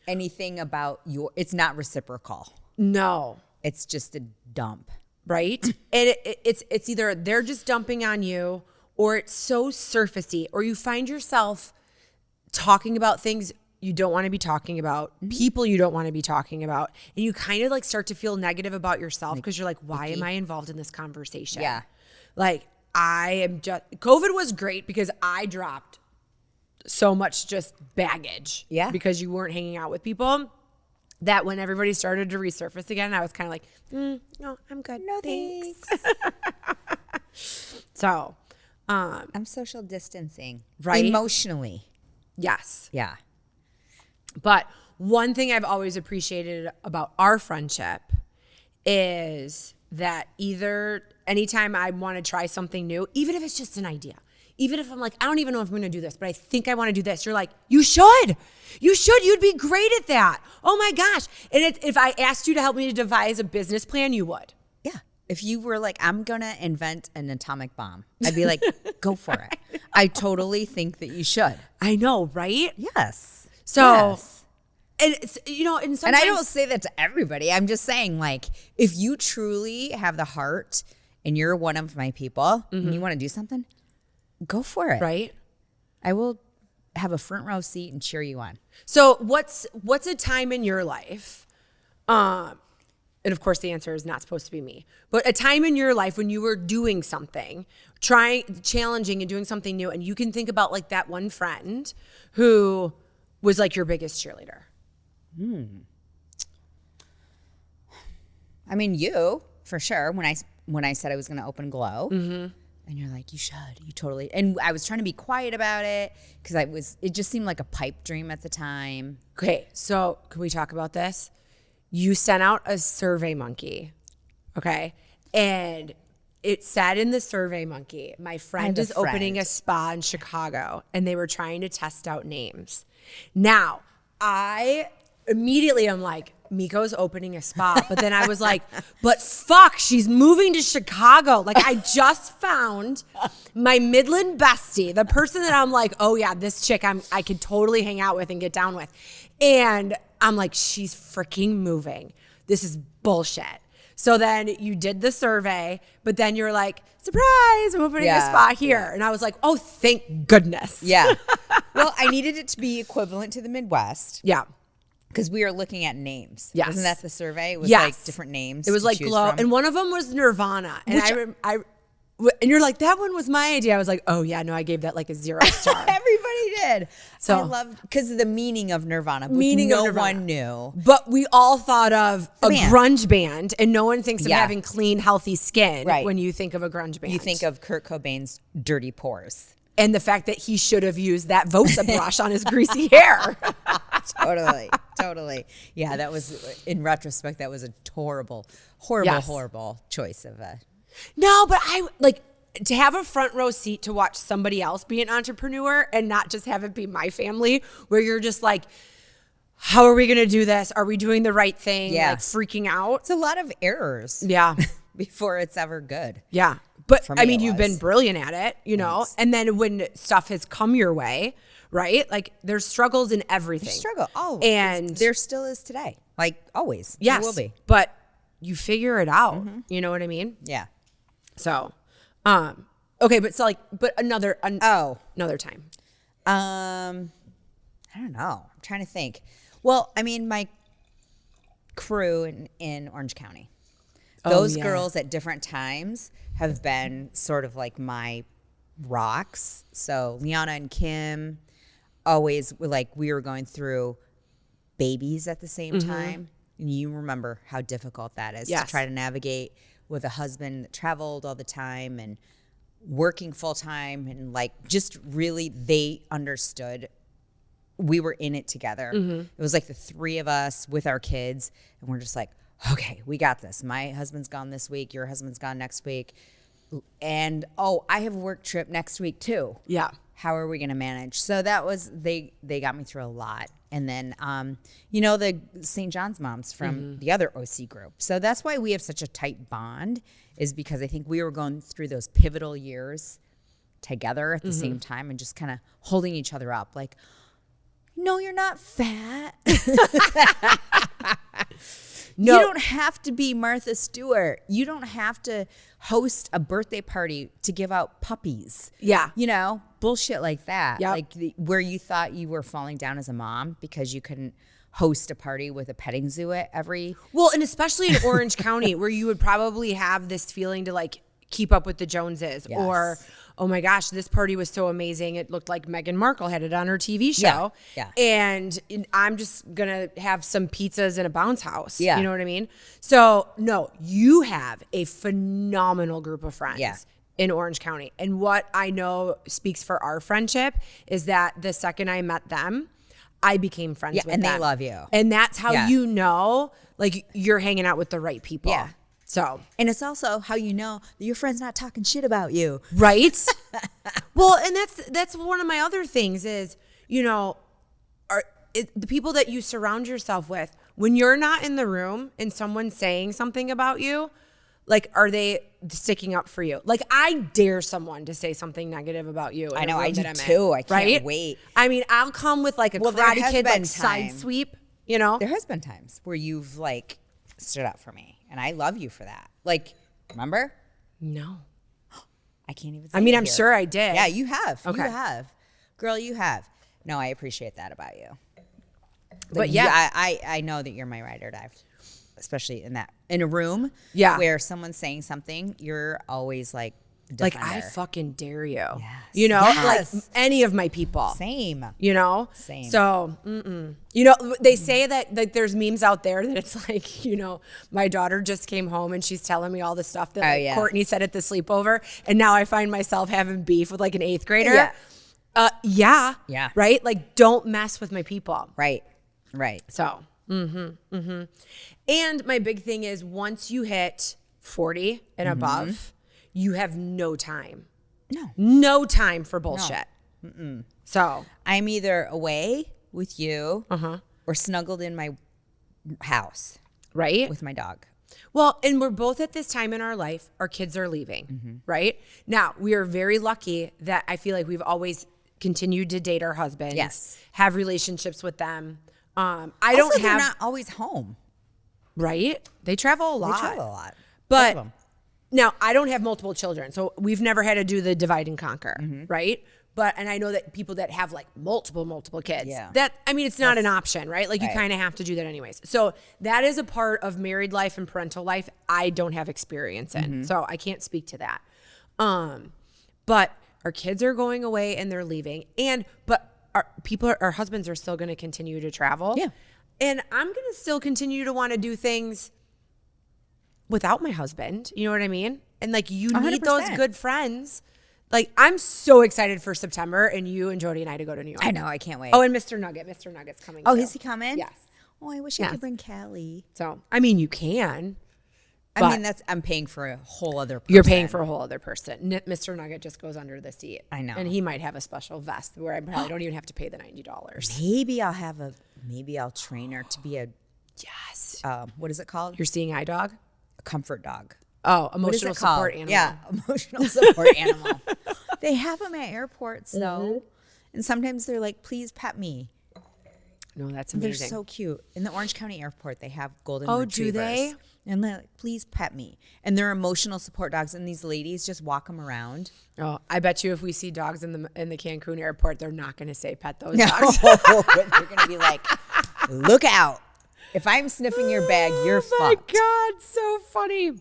anything about it's not reciprocal. No. It's just a dump. Right? And it's either they're just dumping on you, or it's so surfacey, or you find yourself talking about things you don't want to be talking about, people you don't want to be talking about, and you kind of like start to feel negative about yourself because you're like, why am I involved in this conversation? Yeah. Like, COVID was great because I dropped so much just baggage. Yeah. Because you weren't hanging out with people, that when everybody started to resurface again, I was kind of like, no, I'm good. No thanks. thanks. So, I'm social distancing. Right? Emotionally. Yes. Yeah. But one thing I've always appreciated about our friendship is that either anytime I want to try something new, even if it's just an idea, even if I'm like, I don't even know if I'm going to do this, but I think I want to do this, you're like, you should. You'd be great at that. Oh my gosh. And if I asked you to help me to devise a business plan, you would. Yeah. If you were like, I'm going to invent an atomic bomb, I'd be like, go for it. I totally think that you should. I know, right? Yes. So, yes. And it's, and sometimes, and I don't say that to everybody. I'm just saying, like, if you truly have the heart and you're one of my people and you want to do something, go for it. Right? I will have a front row seat and cheer you on. So what's a time in your life and of course the answer is not supposed to be me, but a time in your life when you were doing something, challenging and doing something new, and you can think about like that one friend who was like your biggest cheerleader. I mean, you, for sure, when I said I was going to open Glow. And you're like, you totally. And I was trying to be quiet about it because it just seemed like a pipe dream at the time. Okay, so can we talk about this? You sent out a Survey Monkey, okay? And it said in the Survey Monkey, my friend is opening a spa in Chicago, and they were trying to test out names. Now, I immediately am like, Meko's opening a spa. But then I was like, but fuck, she's moving to Chicago. Like, I just found my Midland bestie, the person that I'm like, oh yeah, this chick I could totally hang out with and get down with. And I'm like, she's freaking moving. This is bullshit. So then you did the survey, but then you're like, surprise, I'm opening a spa here. Yeah. And I was like, oh, thank goodness. Yeah. Well, I needed it to be equivalent to the Midwest. Yeah. Because we were looking at names. Yes. Wasn't that the survey? It was like different names. It was like Glow. And one of them was Nirvana. And and you're like, that one was my idea. I was like, oh yeah, no, I gave that like a 0 star. Everybody did. So I loved, because of the meaning of Nirvana, which no one knew. But we all thought of a grunge band, and no one thinks of having clean, healthy skin when you think of a grunge band. You think of Kurt Cobain's dirty pores. And the fact that he should have used that Vosa brush on his greasy hair. Totally. Yeah, that was, in retrospect, that was a horrible choice of a... No, but I, like, to have a front row seat to watch somebody else be an entrepreneur and not just have it be my family, where you're just like, how are we going to do this? Are we doing the right thing? Yeah. Like, freaking out. It's a lot of errors. Yeah. Before it's ever good. Yeah. But I mean, you've been brilliant at it, you know, yes. And then when stuff has come your way, right? Like, there's struggles in everything. There's struggle. Always. And there still is today. Like, always. Yes. There will be. But you figure it out. You know what I mean? Yeah. So, okay, but so like, but another time. I don't know. I'm trying to think. Well, I mean, my crew in Orange County, those girls at different times have been sort of like my rocks. So Liana and Kim always were like, we were going through babies at the same time. And you remember how difficult that is to try to navigate with a husband that traveled all the time and working full time, and like just really they understood we were in it together. It was like the three of us with our kids, and we're just like, okay, we got this. My husband's gone this week, your husband's gone next week, and I have a work trip next week too. Yeah. How are we going to manage? So that was, they got me through a lot. And then, the St. John's moms from the other OC group. So that's why we have such a tight bond, is because I think we were going through those pivotal years together at the same time and just kind of holding each other up. Like, no, you're not fat. No. You don't have to be Martha Stewart. You don't have to host a birthday party to give out puppies. Yeah. Bullshit like that. Yep. Like where you thought you were falling down as a mom because you couldn't host a party with a petting zoo at every... Well, and especially in Orange County, where you would probably have this feeling to like keep up with the Joneses. Yes. Or, oh my gosh, this party was so amazing. It looked like Meghan Markle had it on her TV show. Yeah. And I'm just going to have some pizzas in a bounce house. Yeah. You know what I mean? So, no, you have a phenomenal group of friends in Orange County. And what I know speaks for our friendship is that the second I met them, I became friends with them. And they love you. And that's how you know, like, you're hanging out with the right people. Yeah. So, and it's also how you know that your friend's not talking shit about you. Right? Well, and that's one of my other things is, the people that you surround yourself with, when you're not in the room and someone's saying something about you, like, are they sticking up for you? Like, I dare someone to say something negative about you. I know, I do too. I can't wait. I mean, I'll come with like a Karate Kid like side sweep, There has been times where you've like stood up for me. And I love you for that. Like, remember? No. I can't even say I'm sure I did. Yeah, you have. Okay. You have. Girl, you have. No, I appreciate that about you. But I know that you're my ride or die. especially in a room where someone's saying something, you're always like, like, defender. I fucking dare you. Yes. You know, Yes. like any of my people. Same. You know? Same. So, you know, they say that like there's memes out there that it's like, you know, my daughter just came home and she's telling me all the stuff that like, Courtney said at the sleepover. And now I find myself having beef with like an 8th grader. Yeah. Right? Like, don't mess with my people. Right. So, And my big thing is once you hit 40 and above, you have no time. No time for bullshit. No. So I'm either away with you or snuggled in my house. Right? With my dog. Well, and we're both at this time in our life, our kids are leaving, right? Now, we are very lucky that I feel like we've always continued to date our husbands. Yes. Have relationships with them. They're not always home. Right? They travel a lot. But now, I don't have multiple children, so we've never had to do the divide and conquer, right? And I know that people that have like multiple kids, it's not an option, right? Like you kind of have to do that anyways. So that is a part of married life and parental life I don't have experience in. So I can't speak to that. But our kids are going away and they're leaving. But our husbands are still going to continue to travel. Yeah. And I'm going to still continue to want to do things without my husband. You know what I mean? And like you 100%. Need those good friends. Like I'm so excited for September and you and Jody and I to go to New York. I know, I can't wait. Oh, and Mr. Nugget's coming. Oh, is he coming? Yes. Oh, I wish I could bring Callie. So, I mean, you can. I mean, I'm paying for a whole other person. You're paying for a whole other person. Mr. Nugget just goes under the seat. I know. And he might have a special vest where I probably don't even have to pay the $90. Maybe I'll train her to be what is it called? Your seeing eye dog? A comfort dog. Oh, emotional support animal. Yeah, emotional support animal. They have them at airports though. And sometimes they're like, please pet me. No, that's amazing. They're so cute. In the Orange County Airport, they have golden retrievers. Do they? And they're like, please pet me. And they're emotional support dogs. And these ladies just walk them around. Oh, I bet you if we see dogs in the Cancun airport, they're not going to say pet those dogs. They're going to be like, look out. If I'm sniffing your bag, you're fucked. Oh my God, so funny.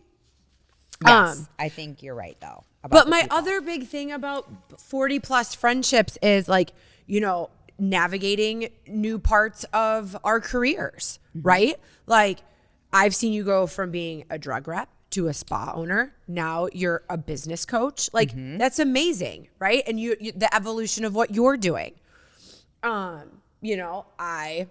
Yes, I think you're right though. But my other big thing about 40 plus friendships is like, you know, navigating new parts of our careers, right? Like I've seen you go from being a drug rep to a spa owner. Now you're a business coach. Like that's amazing, right? And you the evolution of what you're doing. You know, I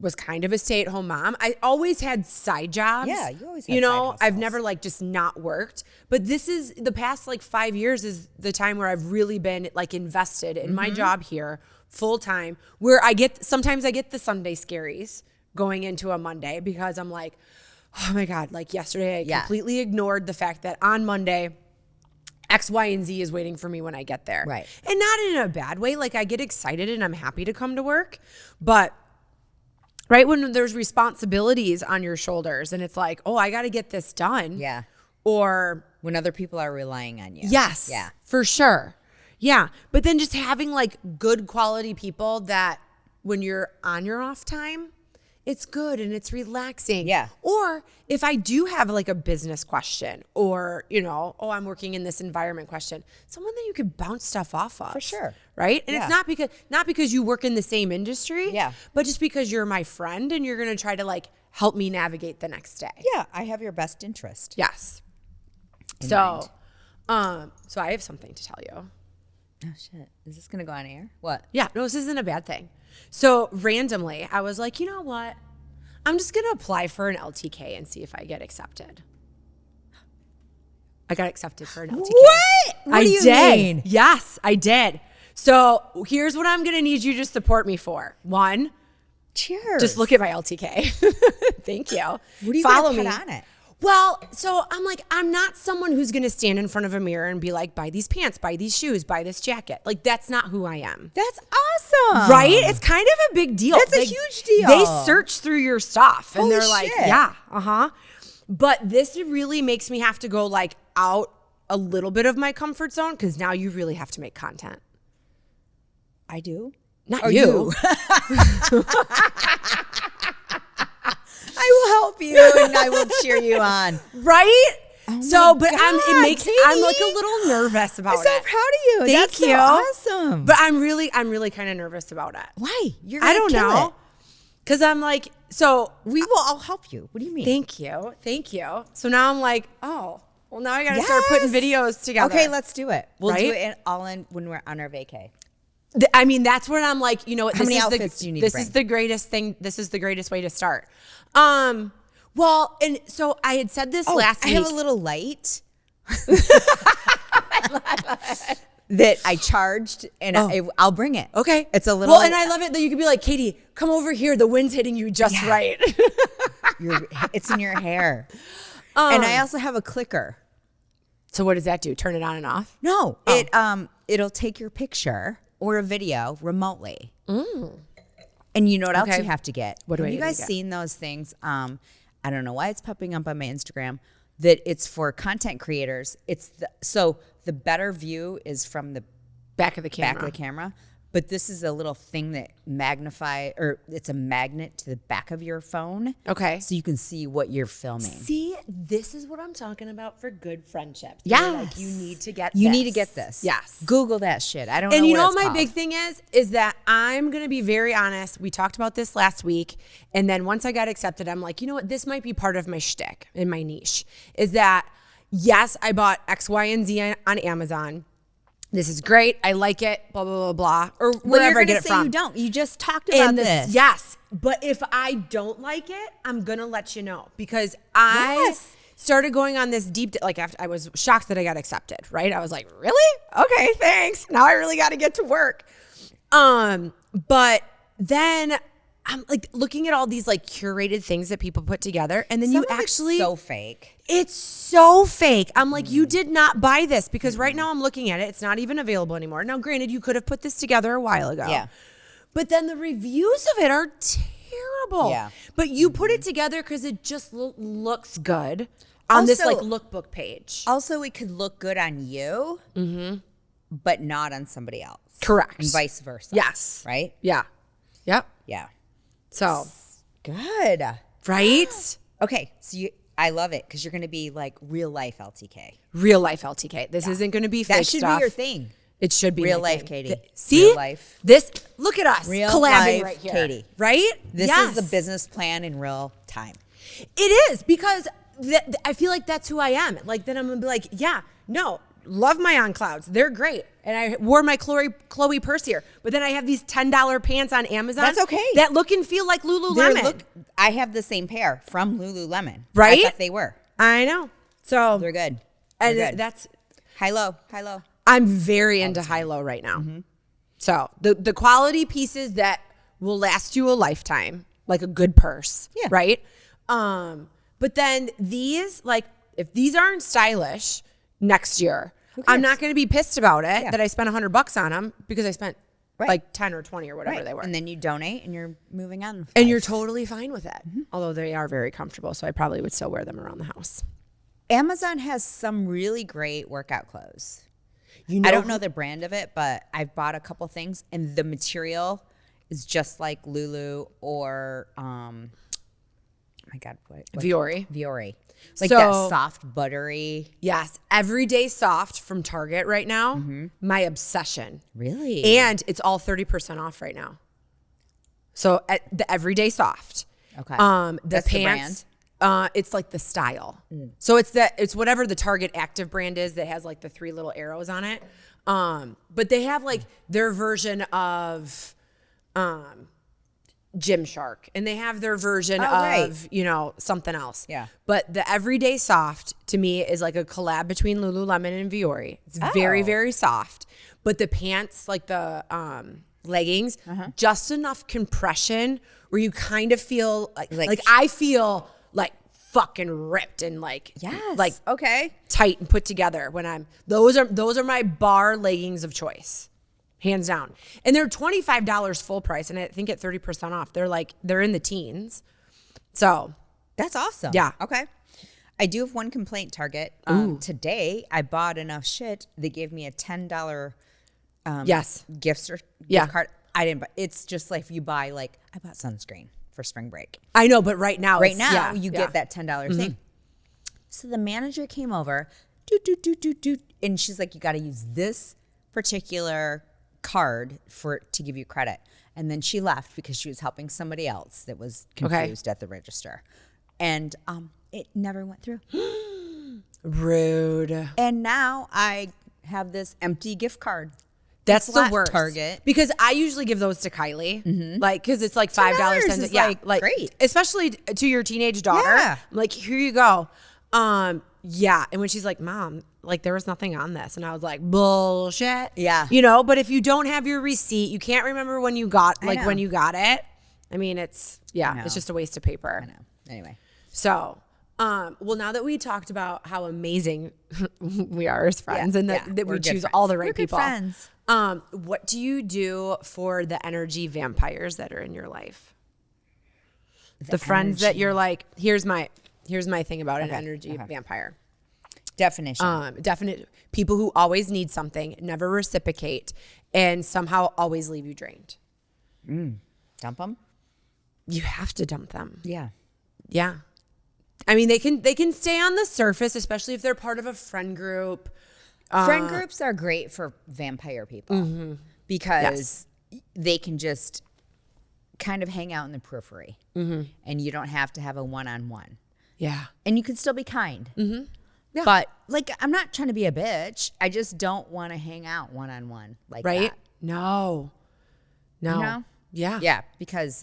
was kind of a stay-at-home mom. I always had side jobs. Yeah, you always had You know, side hustles. I've never like just not worked. But this is the past like 5 years is the time where I've really been like invested in my job here full time, where sometimes I get the Sunday scaries going into a Monday because I'm like, oh my God, like yesterday I completely ignored the fact that on Monday X, Y, and Z is waiting for me when I get there. Right. And not in a bad way. Like I get excited and I'm happy to come to work. But right when there's responsibilities on your shoulders and it's like, oh, I got to get this done. Yeah. Or when other people are relying on you. Yes. Yeah. For sure. Yeah. But then just having like good quality people that when you're on your off time, it's good and it's relaxing. Yeah. Or if I do have like a business question or, you know, oh, I'm working in this environment question, someone that you could bounce stuff off of. For sure. Right? And it's not because you work in the same industry. Yeah. But just because you're my friend and you're going to try to like help me navigate the next day. Yeah. I have your best interest. Yes. In so mind. So I have something to tell you. Oh shit. Is this going to go on air? What? Yeah, no, this isn't a bad thing. So randomly, I was like, you know what? I'm just going to apply for an LTK and see if I get accepted. I got accepted for an LTK. What do you mean? Yes, I did. So here's what I'm going to need you to support me for. One, cheers. Just look at my LTK. Thank you. What are you Follow gonna me put on it? Well, so I'm like, I'm not someone who's going to stand in front of a mirror and be like, buy these pants, buy these shoes, buy this jacket. Like, that's not who I am. That's awesome. Right? It's kind of a big deal. That's a huge deal. They search through your stuff and Holy they're like, shit. yeah, But this really makes me have to go like out a little bit of my comfort zone because now you really have to make content. I do? Not Or you. I will help you and I will cheer you on. Right? Oh so, my but God, I'm like a Katie. little nervous about I'm so it. proud of you. Thank That's you. so awesome. But I'm really kind of nervous about it. Why? You're I gonna don't kill know. it. Cause I'm like, so We will all help you. What do you mean? thank you. So now I'm like, oh, well now I got to start putting videos together. Okay, let's do it. We'll do Right? it all in when we're on our vacay. I mean, that's when I'm like, you know what? How many outfits do you need to This bring? is the greatest thing. This is the greatest way to start. Well, and so I had said this last I week. have a little light that I charged, and I'll bring it. Okay. It's a little. Well, and I love it that you could be like, Katie, come over here. The wind's hitting you just right. It's in your hair. And I also have a clicker. So what does that do? Turn it on and off? No, it'll take your picture or a video remotely. And you know what else Okay. you have to get? What do have I you need to guys get? seen those things? I don't know why it's popping up on my Instagram. That it's for content creators. So the better view is from the Back of the camera. back of the camera. But this is a little thing that it's a magnet to the back of your phone. Okay. So you can see what you're filming. See, this is what I'm talking about for good friendships. Yes. Like, you need to get You this. need to get this. Yes. Google that shit. I don't know And you know what what it's my called. big thing is that I'm going to be very honest. We talked about this last week. And then once I got accepted, I'm like, you know what? This might be part of my shtick in my niche is that, yes, I bought X, Y, and Z on Amazon. This is great. I like it, blah, blah, blah, blah. Or Well, wherever you're I get gonna it say from. you don't. You just talked about And this. Yes. But if I don't like it, I'm going to let you know because I started going on this deep, I was shocked that I got accepted, right? I was like, really? Okay, thanks. Now I really got to get to work. But then I'm like looking at all these like curated things that people put together. And then Some you of it's actually, so fake. it's so fake. I'm like, you did not buy this because right now I'm looking at it. It's not even available anymore. Now, granted, you could have put this together a while ago. Yeah. But then the reviews of it are terrible. Yeah. But you put it together because it just looks good on this like Also- lookbook page. Also, it could look good on you, but not on somebody else. Correct. And vice versa. Yes. Right? Yeah. Yep. Yeah. So, Good. right? Okay. So I love it because you're going to be like real life LTK. Real life LTK. This isn't going to be fake That should stuff. be your thing. It should be Real my life, thing. Katie. See? Real life. This, look at us Real collabing life, right here. Katie. Right? This Yes. is the business plan in real time. It is because I feel like that's who I am. Like then I'm gonna be like, yeah, no, love my on clouds. They're great. And I wore my Chloe purse here, but then I have these $10 pants on Amazon. That's okay. That look and feel like Lululemon. I have the same pair from Lululemon. Right? I thought they were. I know. So They're good. and They're good. that's High low. High low. I'm very into high-low right now. So the quality pieces that will last you a lifetime, like a good purse, Yeah. right? But then these, like, if these aren't stylish next year, I'm not going to be pissed about it that I spent $100 on them because I spent like 10 or 20 or whatever they were. And then you donate and you're moving on. with And life. you're totally fine with it. Although they are very comfortable, so I probably would still wear them around the house. Amazon has some really great workout clothes. You know, I don't know the brand of it, but I've bought a couple things and the material is just like Lulu or oh my God, what Viore. Viore. Like So- that soft, buttery. Yes, Everyday Soft from Target right now, my obsession. Really? And it's all 30% off right now. So at the Everyday Soft. Okay. The That's the pants. It's like the style. So it's whatever the Target Active brand is that has like the 3 little arrows on it. But they have like their version of Gymshark, and they have their version of right. you know something else. Yeah. But the Everyday Soft to me is like a collab between Lululemon and Viore. It's very very soft, but the pants, like the leggings, just enough compression where you kind of feel like I feel like fucking ripped and like like okay. tight and put together when I'm those are my bar leggings of choice. Hands down. And they're $25 full price. And I think at 30% off, they're in the teens. So That's awesome. Yeah. Okay. I do have one complaint, Target. Today, I bought enough shit. They gave me a $10 yes. gift Yeah. card. I didn't buy. It's just like if you buy I bought sunscreen for spring break. I know, but right now you get that $10 thing. So the manager came over, and she's like, you got to use this particular card to give you credit. And then she left because she was helping somebody else that was confused at the register. And it never went through. Rude. And now I have this empty gift card. That's the worst. Target. Because I usually give those to Kylie. Like, because it's like $5. Is like great. Especially to your teenage daughter. Yeah. I'm like, here you go. Yeah. And when she's like, Mom, like there was nothing on this. And I was like, bullshit. Yeah. You know, but if you don't have your receipt, you can't remember when you got when you got it. I mean, it's just a waste of paper. I know. Anyway. So, well, now that we talked about how amazing we are as friends and that we choose all the right people. Friends. What do you do for the energy vampires that are in your life? The friends that you're like, here's my thing about an energy vampire. Definition. Definite people who always need something, never reciprocate, and somehow always leave you drained. Dump them? You have to dump them. Yeah. Yeah. I mean, they can stay on the surface, especially if they're part of a friend group. Friend groups are great for vampire people because they can just kind of hang out in the periphery and you don't have to have a one-on-one. Yeah. And you can still be kind. Yeah. But like, I'm not trying to be a bitch. I just don't want to hang out one-on-one like right? that. No. You know? Yeah. Yeah, because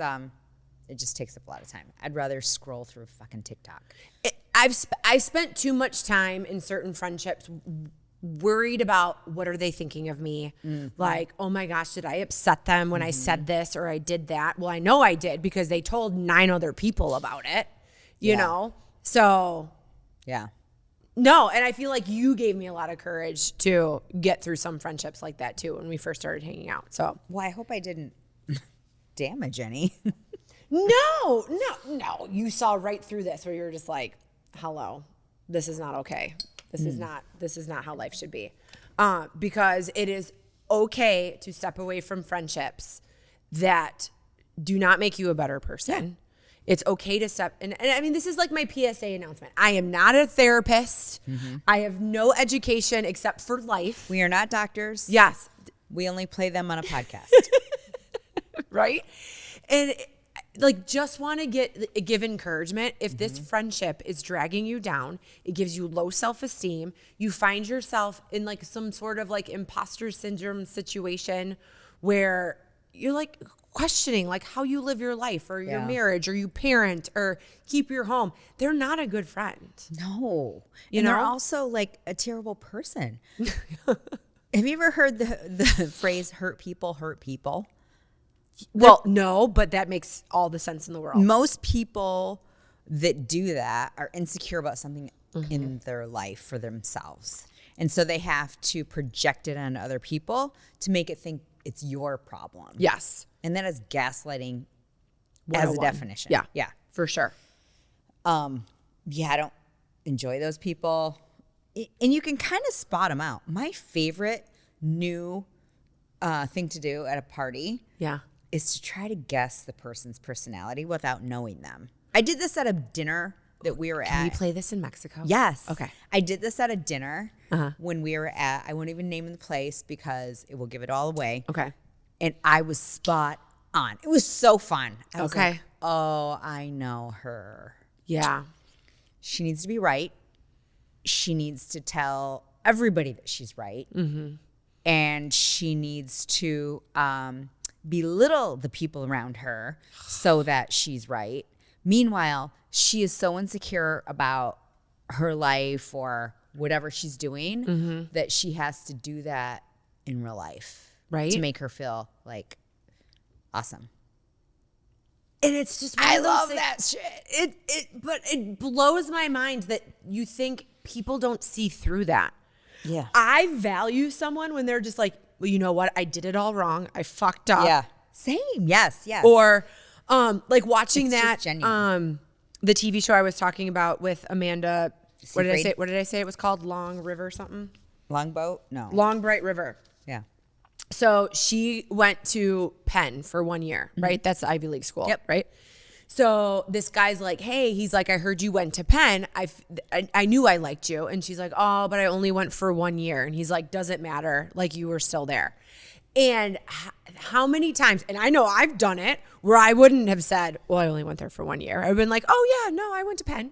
it just takes up a lot of time. I'd rather scroll through fucking TikTok. I've spent too much time in certain friendships worried about what are they thinking of me. Like, oh my gosh, did I upset them when I said this or I did that? Well, I know I did because they told 9 other people about it, you know? So yeah. No, and I feel like you gave me a lot of courage to get through some friendships like that too when we first started hanging out. So, well, I hope I didn't damage any. No. You saw right through this where you're just like, hello, this is not okay. This is not how life should be. Because it is okay to step away from friendships that do not make you a better person. It's okay to step, and I mean, this is like my PSA announcement. I am not a therapist. I have no education except for life. We are not doctors. Yes. We only play them on a podcast. Right? And like, just want to give encouragement. If this friendship is dragging you down, it gives you low self-esteem, you find yourself in like some sort of like imposter syndrome situation where you're like questioning like how you live your life or your marriage or you parent or keep your home. They're not a good friend. No. You and know? they're also like a terrible person. Have you ever heard the phrase hurt people hurt people? Well, no, but that makes all the sense in the world. Most people that do that are insecure about something in their life for themselves. And so they have to project it on other people to make it think it's your problem. Yes. And that is gaslighting as a definition. Yeah. Yeah. For sure. Yeah, I don't enjoy those people. And you can kind of spot them out. My favorite new thing to do at a party is to try to guess the person's personality without knowing them. I did this at a dinner that we were at. Can we play this in Mexico? Yes. Okay. I did this at a dinner when we were at, I won't even name the place because it will give it all away. Okay. And I was spot on. It was so fun. I was Okay. like, oh, I know her. Yeah. She needs to be right. She needs to tell everybody that she's right. And she needs to belittle the people around her so that she's right. Meanwhile, she is so insecure about her life or whatever she's doing that she has to do that in real life. Right. To make her feel like awesome. And it's just I love that shit. But it blows my mind that you think people don't see through that. Yeah. I value someone when they're just like, well, you know what? I did it all wrong. I fucked up. Yeah. Same. Yes. Or like watching It's that just genuine. the TV show I was talking about with Amanda. What did I Seyfried? say? What did I say it was called? Long River something? Longboat? No. Long Bright River. Yeah. So she went to Penn for 1 year, right? That's the Ivy League school, Yep. right? So this guy's like, hey, he's like, I heard you went to Penn. I knew I liked you. And she's like, oh, but I only went for 1 year. And he's like, doesn't matter. Like, you were still there. And how many times, and I know I've done it, where I wouldn't have said, well, I only went there for 1 year. I've been like, oh yeah, no, I went to Penn.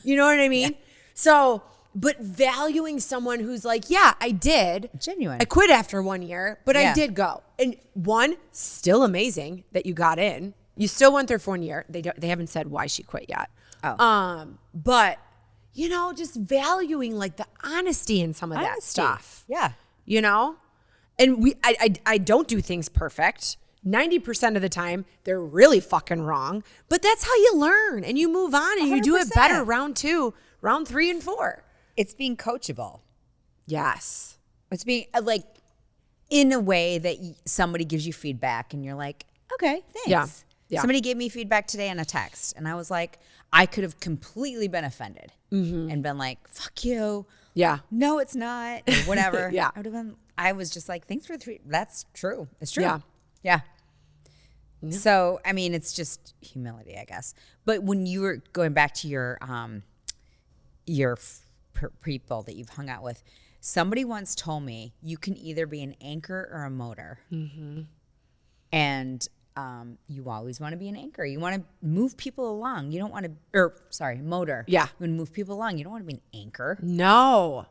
You know what I mean? So, but valuing someone who's like, yeah, I did. Genuine. I quit after 1 year, but I did go. And one, still amazing that you got in. You still went there for 1 year. They haven't said why she quit yet. But you know, just valuing like the honesty in some of that stuff. Yeah. You know? And I don't do things perfect. 90% of the time, they're really fucking wrong. But that's how you learn and you move on and 100%. You do it better round 2, round 3, and 4. It's being coachable. Yes. It's being like in a way that somebody gives you feedback and you're like, okay, thanks. Yeah. Somebody gave me feedback today on a text and I was like, I could have completely been offended and been like, fuck you. Yeah. No, it's not. Or whatever. Yeah. I was just like, thanks for the that's true. It's true. Yeah. Yeah. So, I mean, it's just humility, I guess. But when you were going back to your people that you've hung out with, somebody once told me you can either be an anchor or a motor. And you always want to be an anchor. You want to move people along. You don't want to, motor. Yeah. You want to move people along. You don't want to be an anchor. No.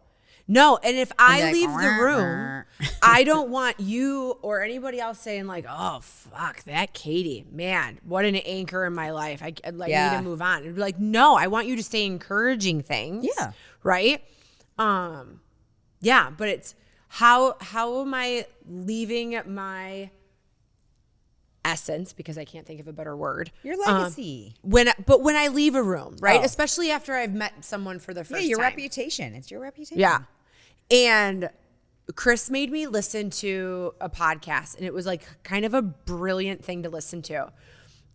And if I leave the room, I don't want you or anybody else saying like, oh, fuck, that Katie, man, what an anchor in my life. I need to move on. It'd be like, no, I want you to say encouraging things. Yeah. Right? Yeah, but it's how am I leaving my essence, because I can't think of a better word. Your legacy. When I leave a room, right? Especially after I've met someone for the first time. Yeah, your reputation. It's your reputation. Yeah. And Chris made me listen to a podcast, and it was like kind of a brilliant thing to listen to.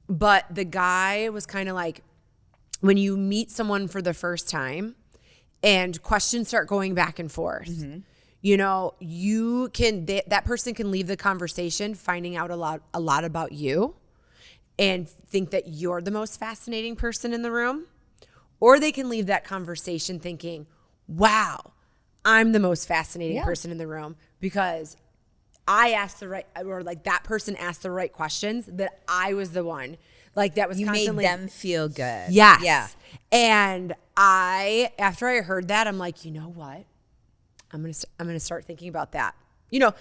But the guy was kind of like, when you meet someone for the first time and questions start going back and forth, you know, that person can leave the conversation finding out a lot about you and think that you're the most fascinating person in the room. Or they can leave that conversation thinking, wow, I'm the most fascinating person in the room because I asked that person asked the right questions, that I was the one. Like that was constantly. You made them feel good. Yes. Yeah. And after I heard that, I'm like, you know what? I'm gonna start thinking about that. You know,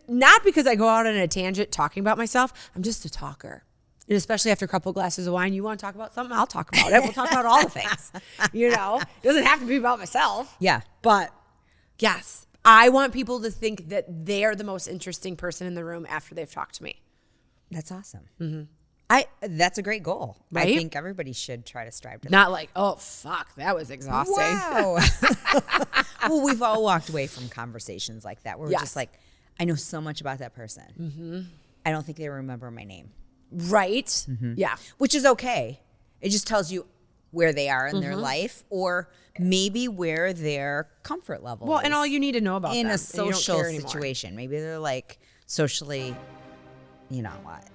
not because I go out on a tangent talking about myself. I'm just a talker. And especially after a couple glasses of wine, you want to talk about something, I'll talk about it. We'll talk about all the things. You know, it doesn't have to be about myself. Yeah. But yes, I want people to think that they're the most interesting person in the room after they've talked to me. That's awesome. That's a great goal. Right? I think everybody should try to strive to that. Not like, oh, fuck, that was exhausting. Wow. Well, we've all walked away from conversations like that where we're just like, I know so much about that person. I don't think they remember my name. Right? Yeah. Which is okay. It just tells you where they are in their life or maybe where their comfort level is. And all you need to know about in them, a social situation. Maybe they're like socially, you know what.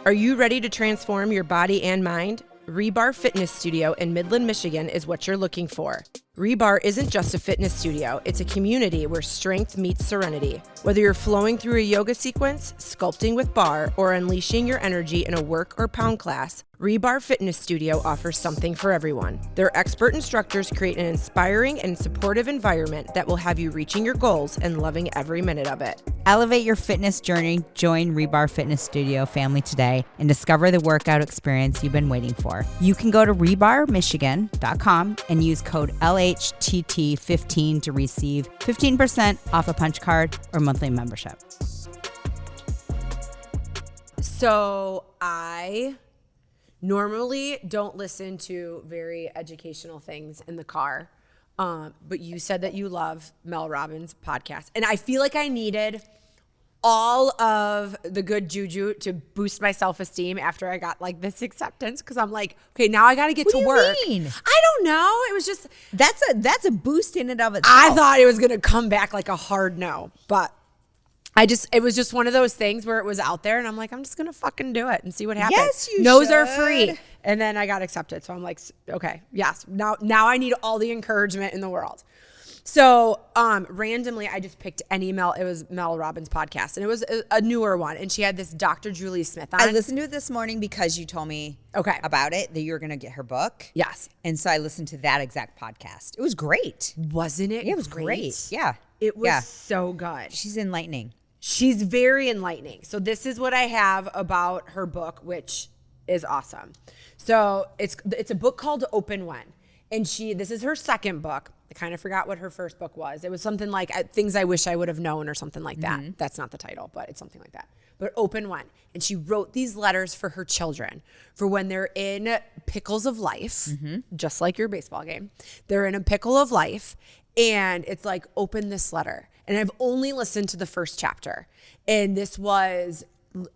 Are you ready to transform your body and mind? Rebar Fitness Studio in Midland, Michigan is what you're looking for. Rebar isn't just a fitness studio, it's a community where strength meets serenity. Whether you're flowing through a yoga sequence, sculpting with bar, or unleashing your energy in a work or pound class, Rebar Fitness Studio offers something for everyone. Their expert instructors create an inspiring and supportive environment that will have you reaching your goals and loving every minute of it. Elevate your fitness journey. Join Rebar Fitness Studio family today and discover the workout experience you've been waiting for. You can go to rebarmichigan.com and use code LHTT15 to receive 15% off a punch card or monthly membership. So I normally don't listen to very educational things in the car. But you said that you love Mel Robbins' podcast. And I feel like I needed all of the good juju to boost my self-esteem after I got like this acceptance. Cause I'm like, okay, now I got to get to work. What do you mean? I don't know. It was just. That's a boost in and of itself. I thought it was going to come back like a hard no, but it was just one of those things where it was out there and I'm like, I'm just going to fucking do it and see what happens. Yes, you No's are should. free. And then I got accepted. So I'm like, okay, yes. Now I need all the encouragement in the world. So randomly, I just picked it was Mel Robbins' podcast, and it was a newer one. And she had this Dr. Julie Smith on. I listened to it this morning because you told me about it, that you were going to get her book. Yes. And so I listened to that exact podcast. It was great. Wasn't it? Yeah, it was great. Yeah. It was so good. She's enlightening. She's very enlightening. So this is what I have about her book, which is awesome. So it's a book called Open When. And this is her second book. I kind of forgot what her first book was. It was something like Things I Wish I Would Have Known or something like that. Mm-hmm. That's not the title, but it's something like that. But Open When. And she wrote these letters for her children for when they're in pickles of life, just like your baseball game. They're in a pickle of life, and it's like, open this letter. And I've only listened to the first chapter. And this was,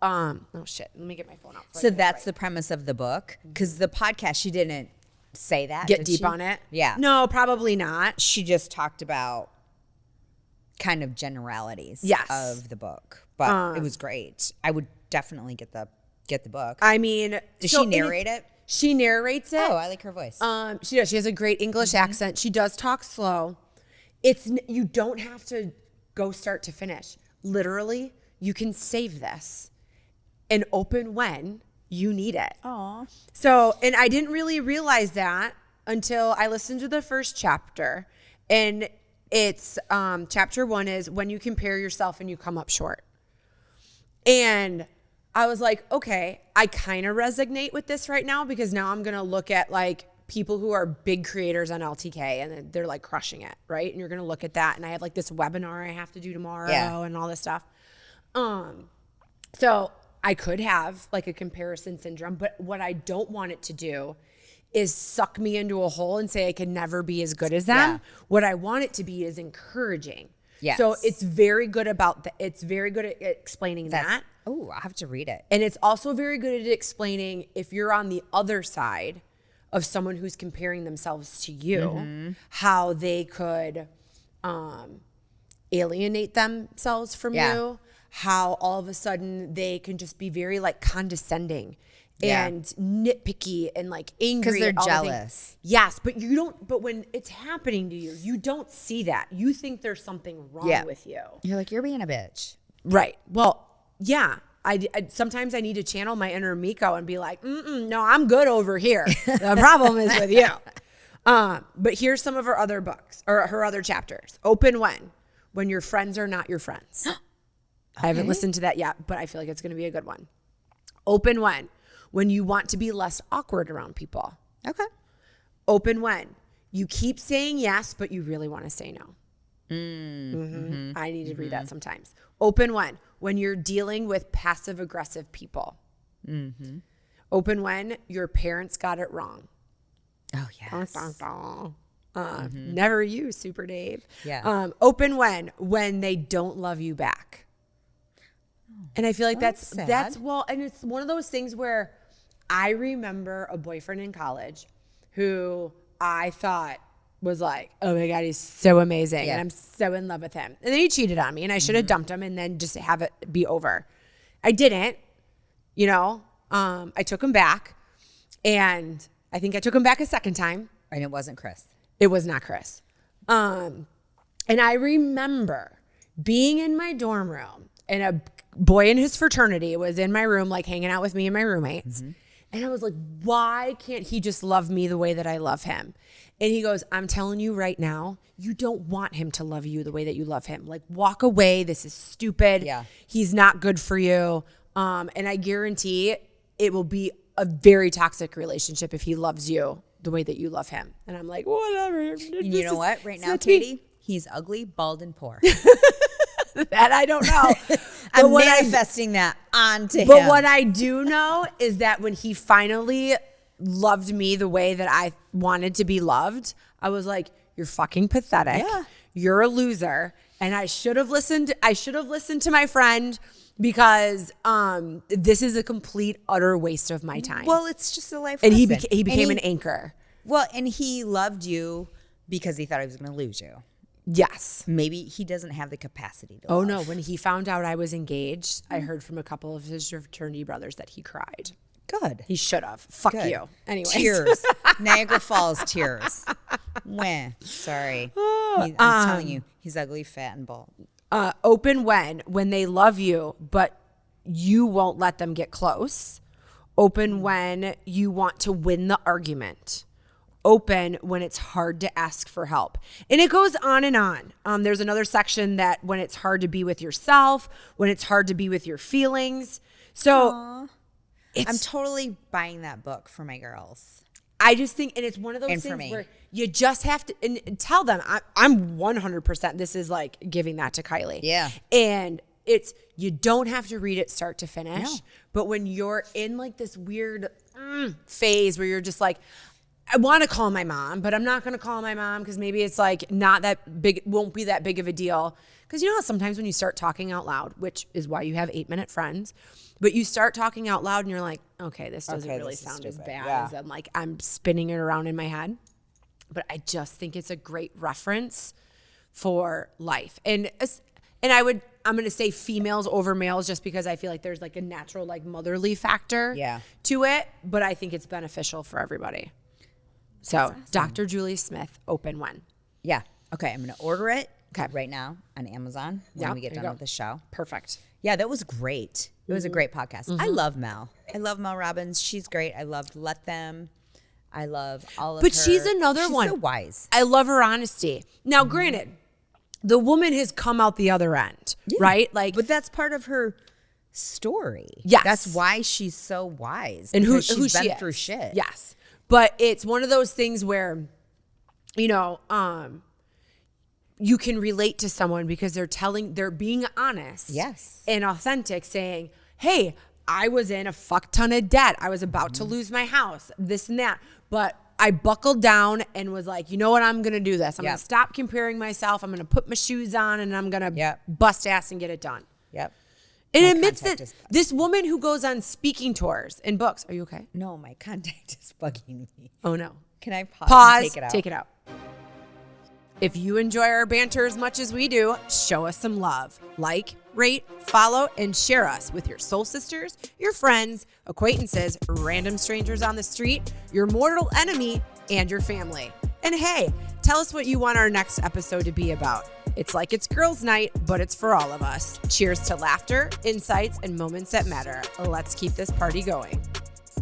oh shit, let me get my phone out. So that's the premise of the book? Because the podcast, she didn't say that. Get deep on it? Yeah. No, probably not. She just talked about kind of generalities of the book. But it was great. I would definitely get the book. I mean, does she narrate it? She narrates it. Oh, I like her voice. She does. She has a great English accent. She does talk slow. You don't have to go start to finish. Literally, you can save this and open when you need it. Aw. So, and I didn't really realize that until I listened to the first chapter. And it's chapter 1 is when you compare yourself and you come up short. And I was like, okay, I kind of resonate with this right now, because now I'm going to look at like people who are big creators on LTK and they're like crushing it, right? And you're going to look at that. And I have like this webinar I have to do tomorrow and all this stuff. So I could have like a comparison syndrome, but what I don't want it to do is suck me into a hole and say I can never be as good as them. Yeah. What I want it to be is encouraging. Yes. So it's very good it's very good at explaining that. Oh, I'll have to read it. And it's also very good at explaining if you're on the other side of someone who's comparing themselves to you, how they could alienate themselves from you, how all of a sudden they can just be very like condescending and nitpicky and like angry. Because they're jealous. Yes, but but when it's happening to you, you don't see that. You think there's something wrong with you. You're like, you're being a bitch. Right. Well, yeah. I sometimes I need to channel my inner Meko and be like, no, I'm good over here. The problem is with you. But here's some of her other books or her other chapters. Open when your friends are not your friends. Okay. I haven't listened to that yet, but I feel like it's going to be a good one. Open when you want to be less awkward around people. Okay. Open when you keep saying yes, but you really want to say no. I need to read that sometimes. Open when you're dealing with passive aggressive people. Open when your parents got it wrong. Oh, yes. Never you, Super Dave. Yeah. Open when they don't love you back. And I feel like that's well, and it's one of those things where I remember a boyfriend in college who I thought was like, oh my God, he's so amazing. And I'm so in love with him. And then he cheated on me and I should have dumped him and then just have it be over. I didn't, I took him back, and I think I took him back a second time. And it wasn't Chris. It was not Chris. And I remember being in my dorm room and a boy in his fraternity was in my room, like hanging out with me and my roommates. And I was like, why can't he just love me the way that I love him? And he goes, I'm telling you right now, you don't want him to love you the way that you love him. Like, walk away. This is stupid. Yeah. He's not good for you. And I guarantee it will be a very toxic relationship if he loves you the way that you love him. And I'm like, whatever. You know what? Right now, Katie, he's ugly, bald, and poor. That I don't know. I'm manifesting that onto him. But what I do know is that when he finally loved me the way that I wanted to be loved, I was like, you're fucking pathetic. Yeah. You're a loser. And I should have listened to my friend, because this is a complete, utter waste of my time. Well, it's just a life lesson. And he became an anchor. Well, and he loved you because he thought he was going to lose you. Yes. Maybe he doesn't have the capacity to Oh, love. no. When he found out I was engaged, I heard from a couple of his fraternity brothers that he cried. Good. He should have. Fuck Good. you. Anyways. Tears. Niagara Falls tears. Wah. Sorry. I'm telling you, he's ugly, fat, and bald. Open when they love you, but you won't let them get close. Open when you want to win the argument. Open when it's hard to ask for help. And it goes on and on. There's another section that when it's hard to be with yourself, when it's hard to be with your feelings. So I'm totally buying that book for my girls. I just think, and it's one of those And for things me. where you just have to and tell them, I'm 100%, this is like giving that to Kylie. Yeah. And it's, you don't have to read it start to finish. No. But when you're in like this weird phase where you're just like, I want to call my mom, but I'm not going to call my mom because maybe it's like not that big, won't be that big of a deal. Because you know how sometimes when you start talking out loud, which is why you have 8-minute friends, but you start talking out loud and you're like, okay, this doesn't really this is sound as stupid. bad Yeah. as I'm like, I'm spinning it around in my head. But I just think it's a great reference for life. And I'm going to say females over males just because I feel like there's like a natural like motherly factor to it, but I think it's beneficial for everybody. So awesome. Dr. Julie Smith, Open When. Yeah. Okay. I'm going to order it Okay. right now on Amazon when we get done with the show. Perfect. Yeah, that was great. It was a great podcast. I love Mel. I love Mel Robbins. She's great. I loved Let Them. I love all of her. But she's another one. She's so wise. I love her honesty. Now, granted, the woman has come out the other end, right? Like, But that's part of her story. Yes. That's why she's so wise. and because who she's she been is. through shit. Yes. But it's one of those things where, you know, you can relate to someone because they're being honest. Yes. And authentic, saying, hey, I was in a fuck ton of debt. I was about to lose my house, this and that. But I buckled down and was like, you know what? I'm going to do this. I'm going to stop comparing myself. I'm going to put my shoes on and I'm going to bust ass and get it done. Yep. And admits that this woman who goes on speaking tours and books. Are you okay? No, my contact is bugging me. Oh, no. Can I pause? Pause. And Take it out. If you enjoy our banter as much as we do, show us some love. Like, rate, follow, and share us with your soul sisters, your friends, acquaintances, random strangers on the street, your mortal enemy, and your family. And hey, tell us what you want our next episode to be about. It's like it's girls' night, but it's for all of us. Cheers to laughter, insights, and moments that matter. Let's keep this party going.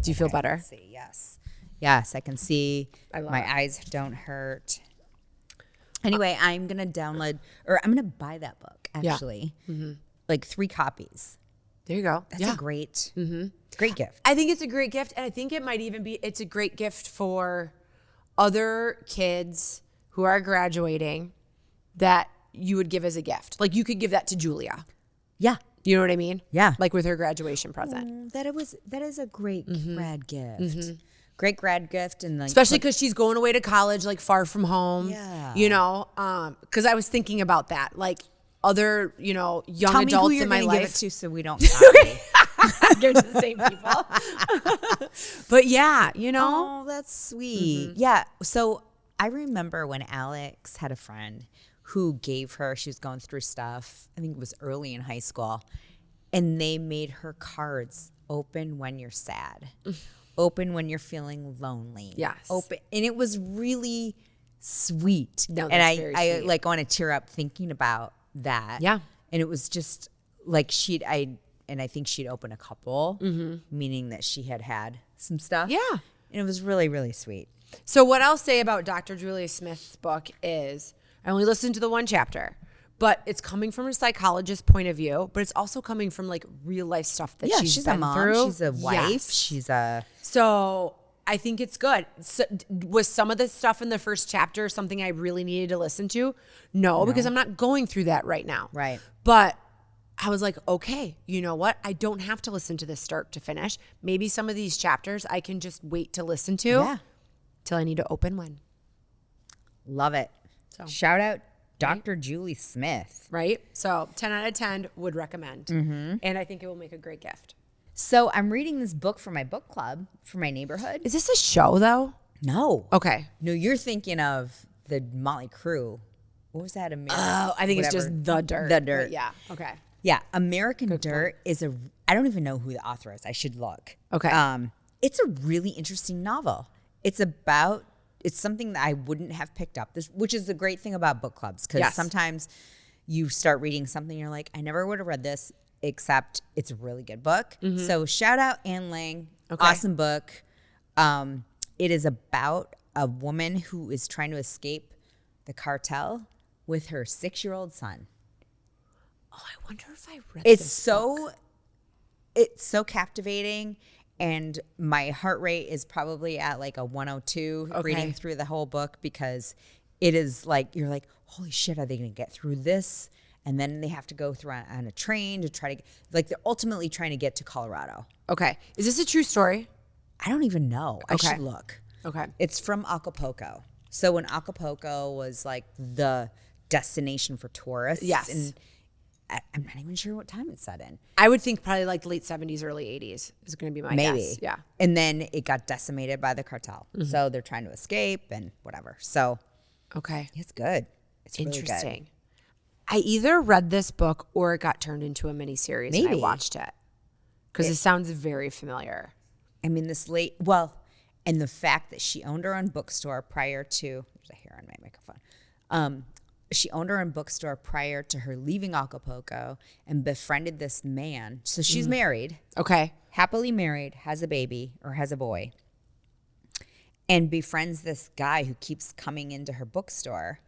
Do you feel better? See, yes. Yes, I can see. love my it. eyes don't hurt. Anyway, I'm going to download, or I'm going to buy that book, actually. Like 3 copies. There you go. That's a great gift. I think it's a great gift, and I think it might even be, it's a great gift for other kids who are graduating that you would give as a gift. Like you could give that to Julia. Yeah. You know what I mean? Yeah. Like with her graduation present. That is a great grad gift. Great grad gift. And like, Especially because she's going away to college, like far from home. Yeah. You know, because I was thinking about that. Like other, you know, young tell me adults who you're in my gonna give it life. to so we don't copy. Give it to the same people. But yeah, you know. Oh, that's sweet. Yeah. So I remember when Alex had a friend who gave her, she was going through stuff, I think it was early in high school, and they made her cards open when you're sad, open when you're feeling lonely. Yes. Open. And it was really sweet. No, and that's very I sweet. like want to tear up thinking about that. Yeah. And it was just like I think she'd open a couple, meaning that she had some stuff. Yeah. And it was really, really sweet. So what I'll say about Dr. Julia Smith's book is I only listened to the 1 chapter, but it's coming from a psychologist's point of view, but it's also coming from like real life stuff that she's been a mom. through. She's a wife. Yes. She's a... So I think it's good. So, was some of the stuff in the first chapter something I really needed to listen to? No, because I'm not going through that right now. Right. But I was like, okay, you know what? I don't have to listen to this start to finish. Maybe some of these chapters I can just wait to listen to till I need to open one. Love it. So. Shout out Dr. Julie Smith. Right? So 10 out of 10 would recommend. And I think it will make a great gift. So I'm reading this book for my book club for my neighborhood. Is this a show though? No. Okay. No, you're thinking of the Motley Crue what was that? Oh, I think it's just The Dirt. The Dirt. But yeah. Okay. Yeah, American Dirt is I don't even know who the author is. I should look. Okay. It's a really interesting novel. It's something that I wouldn't have picked up, which is the great thing about book clubs, because sometimes you start reading something, you're like, I never would have read this, except it's a really good book. So shout out Anne Lang. Okay. Awesome book. It is about a woman who is trying to escape the cartel with her 6-year-old son. Oh, I wonder if I read It's so captivating, and my heart rate is probably at like a 102 reading through the whole book, because it is like, you're like, holy shit, are they going to get through this? And then they have to go through on a train to try to, like, they're ultimately trying to get to Colorado. Okay. Is this a true story? I don't even know. Okay. I should look. Okay. It's from Acapulco. So when Acapulco was like the destination for tourists. Yes. And I'm not even sure what time it's set in. I would think probably like late 70s, early 80s is going to be my guess. Yeah. And then it got decimated by the cartel. So they're trying to escape and whatever. So okay. it's good. It's Interesting. Really good. I either read this book or it got turned into a miniseries and I watched it. Because it sounds very familiar. I mean, and the fact that she owned her own bookstore prior to, there's a hair on my microphone. She owned her own bookstore prior to her leaving Acapulco and befriended this man. So she's married. Okay. Happily married, has a baby or has a boy, and befriends this guy who keeps coming into her bookstore,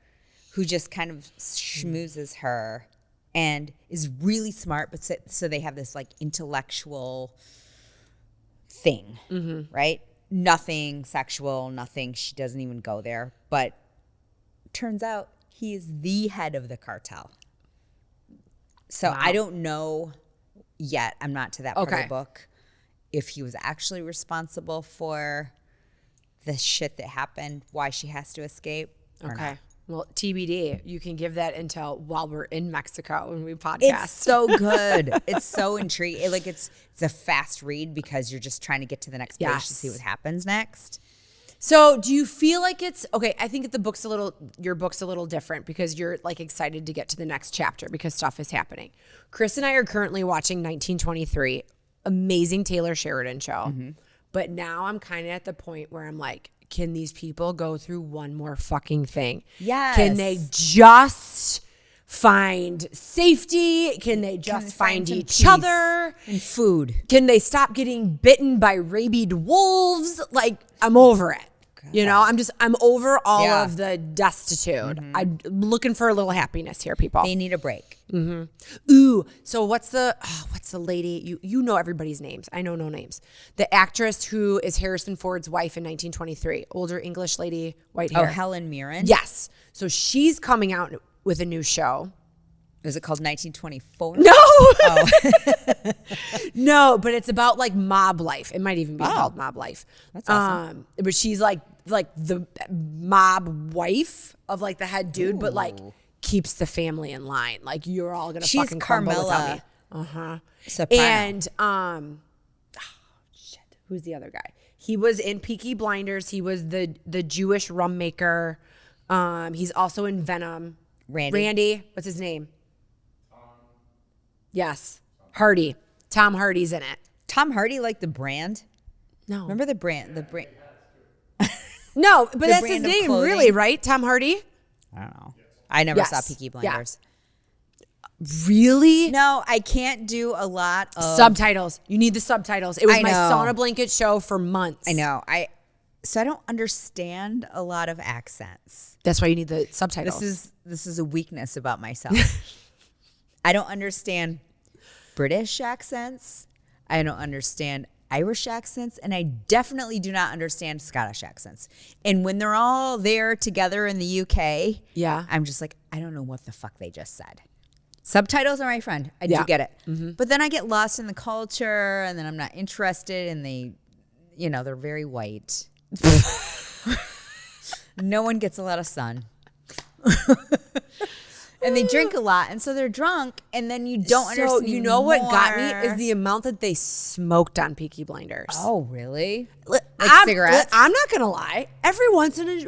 who just kind of schmoozes her and is really smart. But so they have this like intellectual thing, right? Nothing sexual, nothing. She doesn't even go there. But turns out he is the head of the cartel. So I don't know yet. I'm not to that part of the book. If he was actually responsible for the shit that happened, why she has to escape. Okay. Well, TBD. You can give that intel while we're in Mexico when we podcast. It's so good. It's so intriguing. Like it's a fast read because you're just trying to get to the next page to see what happens next. So do you feel like it's okay? I think your book's a little different because you're like excited to get to the next chapter because stuff is happening. Chris and I are currently watching 1923, amazing Taylor Sheridan show. But now I'm kind of at the point where I'm like, can these people go through one more fucking thing? Yes. Can they just find safety? Can they just find each other? And food. Can they stop getting bitten by rabid wolves? Like, I'm over it. You know, I'm over all of the destitute. I'm looking for a little happiness here, people. They need a break. Ooh, so what's the lady? You know everybody's names. I know no names. The actress who is Harrison Ford's wife in 1923, older English lady, white hair. Oh, Helen Mirren? Yes. So she's coming out with a new show. Is it called 1924? No. No, but it's about like mob life. It might even be called Mob Life. That's awesome. But she's like the mob wife of like the head dude, but like keeps the family in line. Like you're all gonna fucking crumble without me. Soprano. And shit, who's the other guy? He was in Peaky Blinders. He was the Jewish rum maker. He's also in Venom. Randy. What's his name? Yes. Hardy. Tom Hardy's in it. Tom Hardy, like the brand? No. Remember the brand? No, but that's his name, really, right? Tom Hardy? I don't know. I never saw Peaky Blinders. Really? No, I can't do a lot of subtitles. You need the subtitles. It was my sauna blanket show for months. I know. So I don't understand a lot of accents. That's why you need the subtitles. This is a weakness about myself. I don't understand British accents. I don't understand Irish accents, and I definitely do not understand Scottish accents. And when they're all there together in the UK, I'm just like, I don't know what the fuck they just said. Subtitles are my friend. I do get it. But then I get lost in the culture, and then I'm not interested, and they're very white. No one gets a lot of sun. And they drink a lot, and so they're drunk, and then you don't understand. You know what got me is the amount that they smoked on Peaky Blinders. Oh, really? Like cigarettes? I'm not gonna lie. Every once in a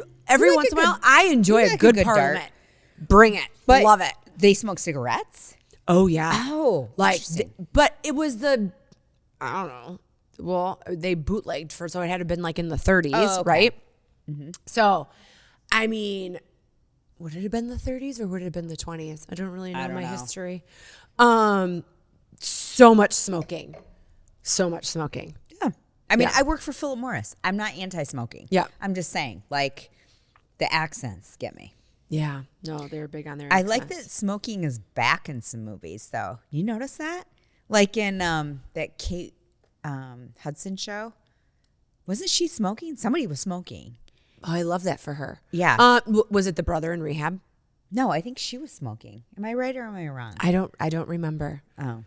while, I enjoy a good Parliament. Bring it. But love it. They smoke cigarettes? Oh yeah. Oh, Like, interesting. but it was I don't know. Well, they bootlegged so it had to been like in the 30s, Oh, okay. right? So, I mean, would it have been the 30s or would it have been the 20s? I don't really know don't my know. history. So much smoking. So much smoking. Yeah. I mean, Yeah. I work for Philip Morris. I'm not anti-smoking. Yeah. I'm just saying, like, the accents get me. Yeah. No, they were big on their I like accents. that smoking is back in some movies, though. You notice that? Like in that Kate Hudson show. Wasn't she smoking? Somebody was smoking. Oh, I love that for her. Yeah. Was it the brother in rehab? No, I think she was smoking. Am I right or am I wrong? I don't remember. Oh.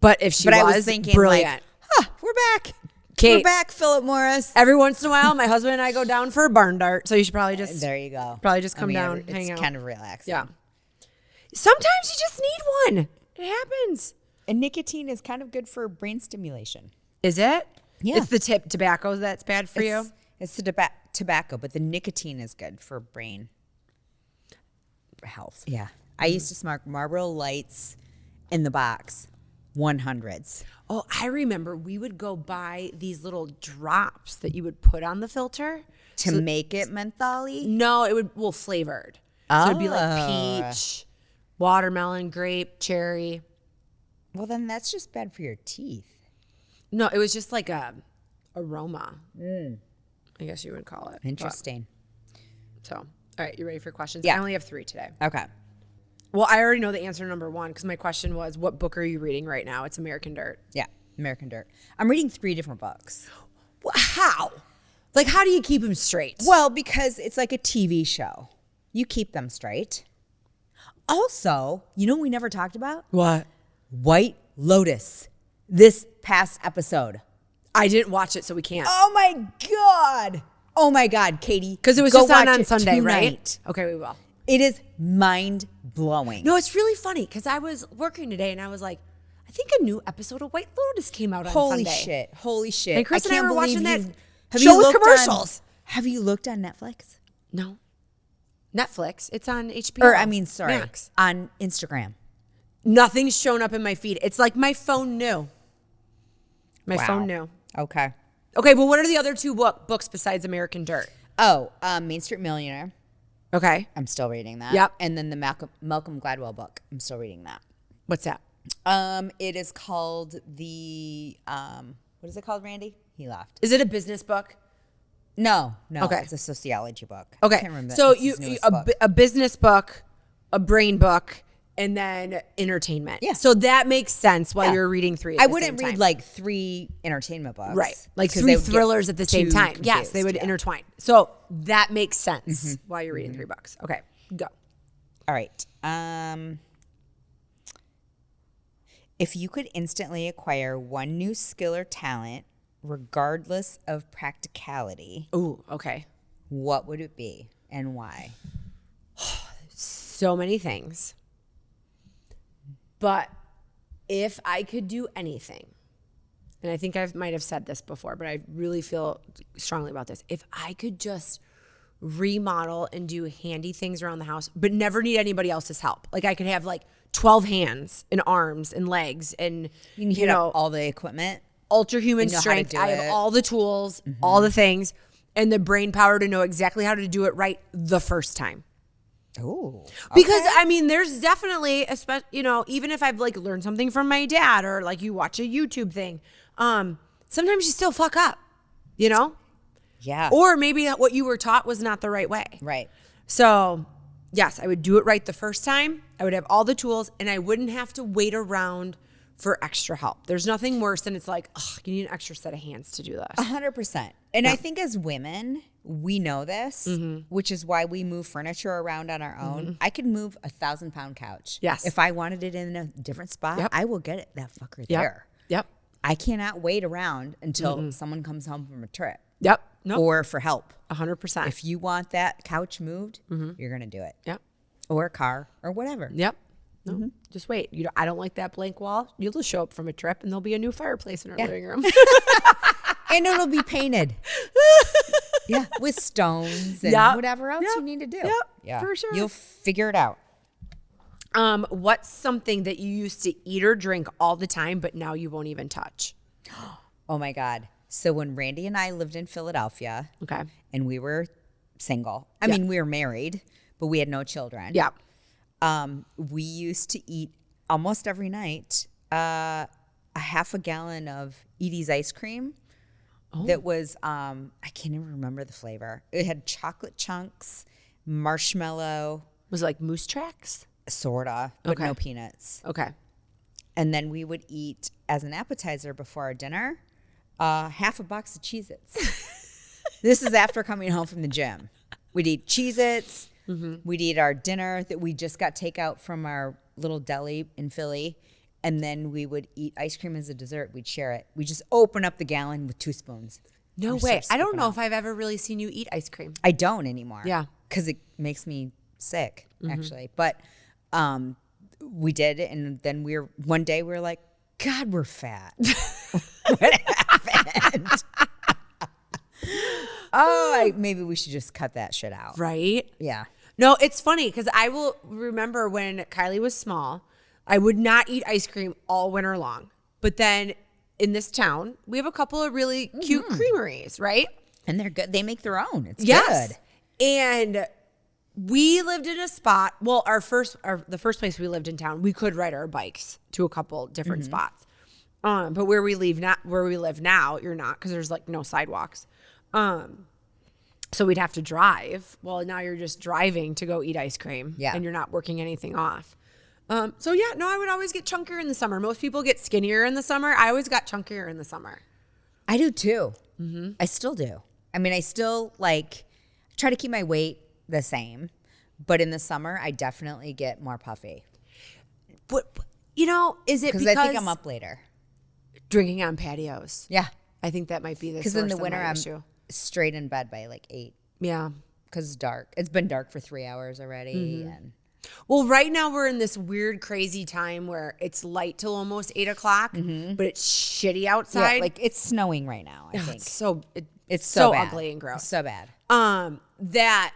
But if she But was, I was thinking, brilliant. like, we're back. Kate. We're back, Philip Morris. Every once in a while, my husband and I go down for a barn dart. So you should probably just There you go. Probably just come down, it's hang out. kind of relaxing. Yeah. Sometimes you just need one. It happens. And nicotine is kind of good for brain stimulation. Is it? Yeah. It's the tobacco that's bad for you. It's the tobacco, but the nicotine is good for brain health. Yeah. I used to smoke Marlboro Lights in the box, 100s. Oh, I remember we would go buy these little drops that you would put on the filter. To make it mentholy? No, it would, flavored. So it'd be like Oh. peach, watermelon, grape, cherry. Well, then that's just bad for your teeth. No, it was just like a aroma. I guess you would call it. Interesting. So, all right, you ready for questions? Yeah. I only have 3 today. Okay. Well, I already know the answer to number 1 because my question was, what book are you reading right now? It's American Dirt. Yeah. American Dirt. I'm reading 3 different books. How? Like, how do you keep them straight? Well, because it's like a TV show. You keep them straight. Also, you know what we never talked about? What? White Lotus. This past episode. I didn't watch it, so we can't. Oh my God. Oh my God, Katie. Because it was Go just on watch it Sunday, right? tonight. Okay, we will. It is mind blowing. No, it's really funny because I was working today and I was like, I think a new episode of White Lotus came out on Holy Sunday. shit. Holy shit. And Chris and I can't were watching believe that have show with looked commercials. Have you looked on Netflix? No. Netflix. It's on HBO. Or, I mean, sorry. Max. On Instagram. Nothing's shown up in my feed. It's like my phone knew. My Wow. phone knew. Okay. Okay, but what are the other 2 books besides American Dirt? Oh, Main Street Millionaire. Okay. I'm still reading that. Yep. And then the Malcolm Gladwell book. I'm still reading that. What's that? It is called what is it called, Randy? He laughed. Is it a business book? No. Okay. It's a sociology book. Okay. I can't remember. So It's his newest book. a business book, a brain book, and then entertainment. Yeah. So that makes sense while Yeah. you're reading 3 I at the wouldn't same read time. like 3 entertainment books. Right. Like because 3 they would get thrillers at the same too time. Yes, they confused, would yeah. intertwine. So that makes sense while you're reading 3 books. Okay. Go. All right. If you could instantly acquire one new skill or talent, regardless of practicality, Ooh, okay. what would it be and why? So many things. But if I could do anything, and I think I might have said this before, but I really feel strongly about this. If I could just remodel and do handy things around the house, but never need anybody else's help. Like I could have like 12 hands and arms and legs and, You know, all the equipment. ultra human You know how to strength. do I have it. all the tools, all the things, and the brain power to know exactly how to do it right the first time. Oh. Because I mean, there's definitely, even if I've like learned something from my dad or like you watch a YouTube thing, sometimes you still fuck up, you know? Yeah. Or maybe what you were taught was not the right way. Right. So, yes, I would do it right the first time. I would have all the tools and I wouldn't have to wait around for extra help. There's nothing worse than it's like, ugh, you need an extra set of hands to do this. 100%. And I think as women, we know this, which is why we move furniture around on our own. I could move a 1,000-pound couch. Yes. If I wanted it in a different spot, Yep. I will get it that fucker Yep. there. Yep. I cannot wait around until someone comes home from a trip Yep. Nope. or for help. 100%. If you want that couch moved, you're going to do it. Yep. Or a car or whatever. Yep. No, just wait. I don't like that blank wall. You'll just show up from a trip and there'll be a new fireplace in our living room. And it'll be painted. Yeah, with stones and Yep. whatever else Yep. you need to do. Yep, Yeah, for sure. You'll figure it out. What's something that you used to eat or drink all the time, but now you won't even touch? Oh my God. So when Randy and I lived in Philadelphia, Okay. and we were single, I Yeah. mean, we were married, but we had no children. Yeah. We used to eat almost every night a half a gallon of Edie's ice cream. That was, I can't even remember the flavor. It had chocolate chunks, marshmallow, Was it like Moose Tracks? sorta, but Okay. no peanuts. Okay. And then we would eat as an appetizer before our dinner, half a box of Cheez-Its. This is after coming home from the gym. We'd eat Cheez-Its. We'd eat our dinner that we just got takeout from our little deli in Philly. And then we would eat ice cream as a dessert. We'd share it. We just open up the gallon with 2 spoons. No We're way. so I don't skipping know out. if I've ever really seen you eat ice cream. I don't anymore. Yeah. Because it makes me sick, actually. But we did it. And then one day we were like, God, we're fat. What happened? Maybe we should just cut that shit out. Right? Yeah. No, it's funny because I will remember when Kylie was small, I would not eat ice cream all winter long. But then in this town, we have a couple of really cute creameries, right? And they're good. They make their own. It's Yes. good. And we lived in a spot. Well, the first place we lived in town, we could ride our bikes to a couple different spots. But where we live now, you're not, because there's like no sidewalks. So we'd have to drive. Well, now you're just driving to go eat ice cream. Yeah. And you're not working anything off. So yeah, no, I would always get chunkier in the summer. Most people get skinnier in the summer. I always got chunkier in the summer. I do too. I still do. I mean, I still try to keep my weight the same, but in the summer, I definitely get more puffy But is it because because I think I'm up later. drinking on patios? Yeah. I think that might be the Because source in the of winter, my I'm issue. straight in bed by 8 Yeah. because it's dark. It's been dark for 3 hours already. Mm-hmm. And Well, right now we're in this weird, crazy time where it's light till almost 8 o'clock, but it's shitty outside. yeah, it's snowing right now, I think. It's so so bad. ugly and gross. It's so bad. That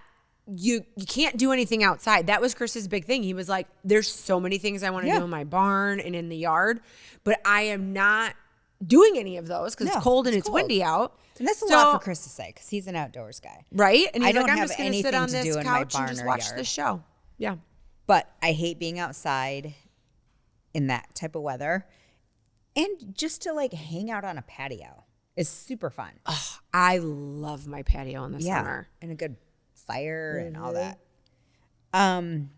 you can't do anything outside. That was Chris's big thing. He was like, there's so many things I want to Yeah. do in my barn and in the yard, but I am not doing any of those because No, it's cold and it's it's cold. windy out. And that's a So- lot for Chris to say because he's an outdoors guy. Right? And he's I don't like, I'm have just going to sit anything on to this do in my couch and barn just or watch yard. the show. Yeah. But I hate being outside in that type of weather. And just to hang out on a patio is super fun. I love my patio in the summer. And a good fire and all Mm-hmm. that.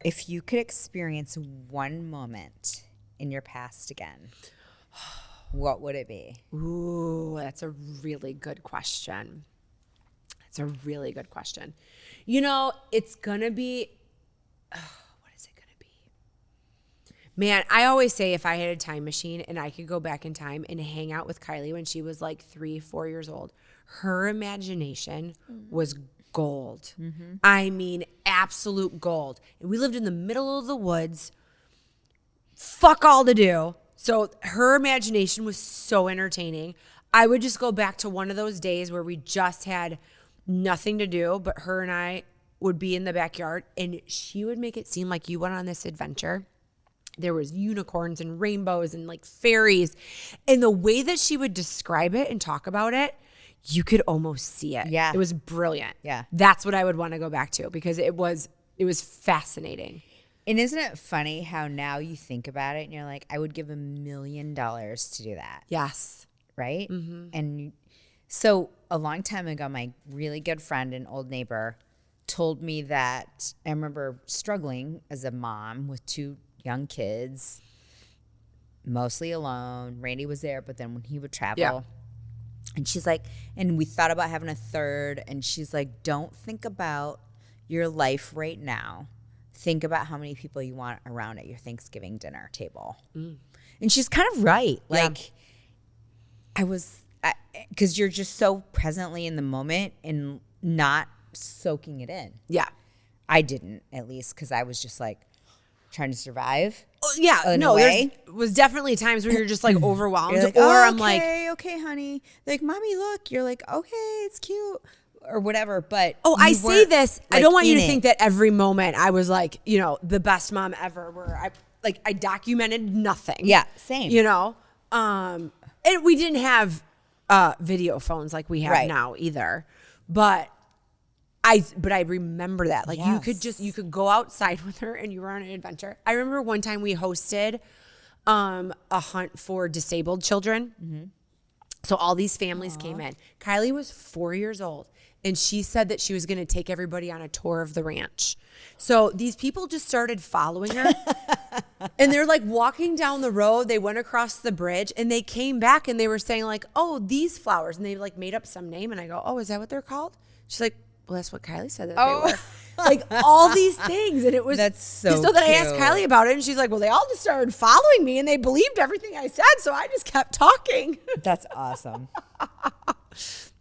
If you could experience one moment in your past again, what would it be? Ooh, that's a really good question. It's a really good question. It's going to be, what is it going to be? Man, I always say if I had a time machine and I could go back in time and hang out with Kylie when she was 3-4 years old, her imagination was gold. I mean, absolute gold. And we lived in the middle of the woods, fuck all to do. So her imagination was so entertaining. I would just go back to one of those days where we just had nothing to do, but her and I would be in the backyard and she would make it seem like you went on this adventure. There was unicorns and rainbows and fairies. And the way that she would describe it and talk about it, you could almost see it. Yeah. It was brilliant. Yeah. That's what I would want to go back to because it was fascinating. And isn't it funny how now you think about it and you're like, I would give $1 million to do that. Yes. Right? And so a long time ago, my really good friend and old neighbor told me that I remember struggling as a mom with 2 young kids, mostly alone. Randy was there, but then when he would travel, Yeah. and she's like, and we thought about having a third, and she's like, don't think about your life right now. Think about how many people you want around at your Thanksgiving dinner table. And she's kind of right. Because you're just so presently in the moment and not soaking it in. Yeah. I didn't, at least, because I was just trying to survive. Yeah, in a no, way. there was definitely times where you're just like overwhelmed, You're like, or oh, I'm like, okay, honey. Like, mommy, look. You're like, okay, it's cute, or whatever. But I you say weren't, this. I like, don't want you in to it. think that every moment I was like, you know, the best mom ever. Where I documented nothing. Yeah, same. You know, and we didn't have video phones like we have Right. now either, but. I remember that. Like Yes. you could go outside with her and you were on an adventure. I remember one time we hosted a hunt for disabled children. Mm-hmm. So all these families came in. Kylie was 4 years old and she said that she was going to take everybody on a tour of the ranch. So these people just started following her and they're like walking down the road. They went across the bridge and they came back and they were saying like, oh, these flowers. And they like made up some name. And I go, oh, is that what they're called? She's like, well, that's what Kylie said that they were. Like all these things. And it was. That's so then I asked cute. Kylie about it and she's like, well, they all just started following me and they believed everything I said. So I just kept talking. That's awesome.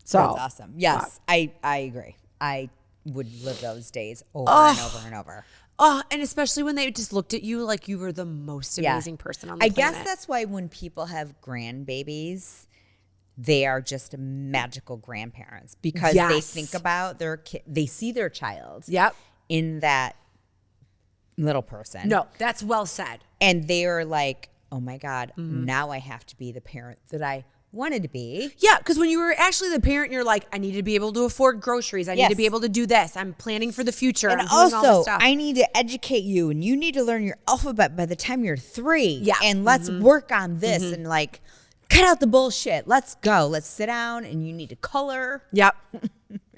So That's awesome. Yes, I agree. I would live those days over and over and over. Oh, and especially when they just looked at you like you were the most amazing person on the planet. guess that's why when people have grandbabies, they are just magical grandparents because they Yes. think about their kid. They see their child Yep. in that little person. No, that's well said. And they're like, oh my God, now I have to be the parent that I wanted to be. Yeah, because when you were actually the parent, you're like, I need to be able to afford groceries. I need to Yes. be able to do this. I'm planning for the future. And I'm doing all this also, stuff. I need to educate you, and you need to learn your alphabet by the time you're 3. Yeah. And let's work on this and like cut out the bullshit. Let's go. Let's sit down, and you need to color Yep.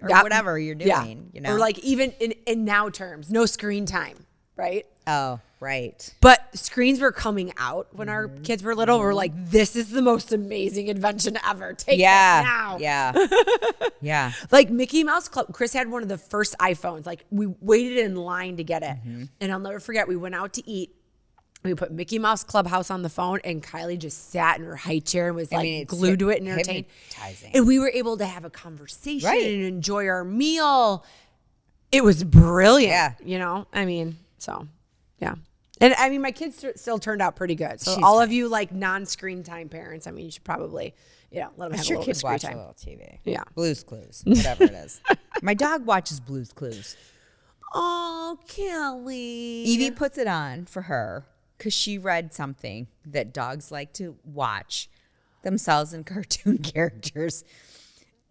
or Yep. whatever you're doing. You know, Or like even in now terms, no screen time, right? oh, right. But screens were coming out when our kids were little. We're like, this is the most amazing invention ever. Take Yeah. this now. Yeah. Yeah. Like Mickey Mouse Club. Chris had one of the first iPhones. Like we waited in line to get it. And I'll never forget, we went out to eat. We put Mickey Mouse Clubhouse on the phone and Kylie just sat in her high chair and was like it's glued to it and entertained. hypnotizing. And we were able to have a conversation Right. and enjoy our meal. It was brilliant. Yeah. You know, I mean, so yeah. And I mean, my kids still turned out pretty good. So She's all fine. of you like non-screen time parents, I mean, you should probably, you know, let them have a Your little bit kids of screen watch time. a little TV. Yeah. Blue's Clues, whatever it is. My dog watches Blue's Clues. Oh, Kelly. Evie puts it on for her because she read something that dogs like to watch themselves in cartoon characters.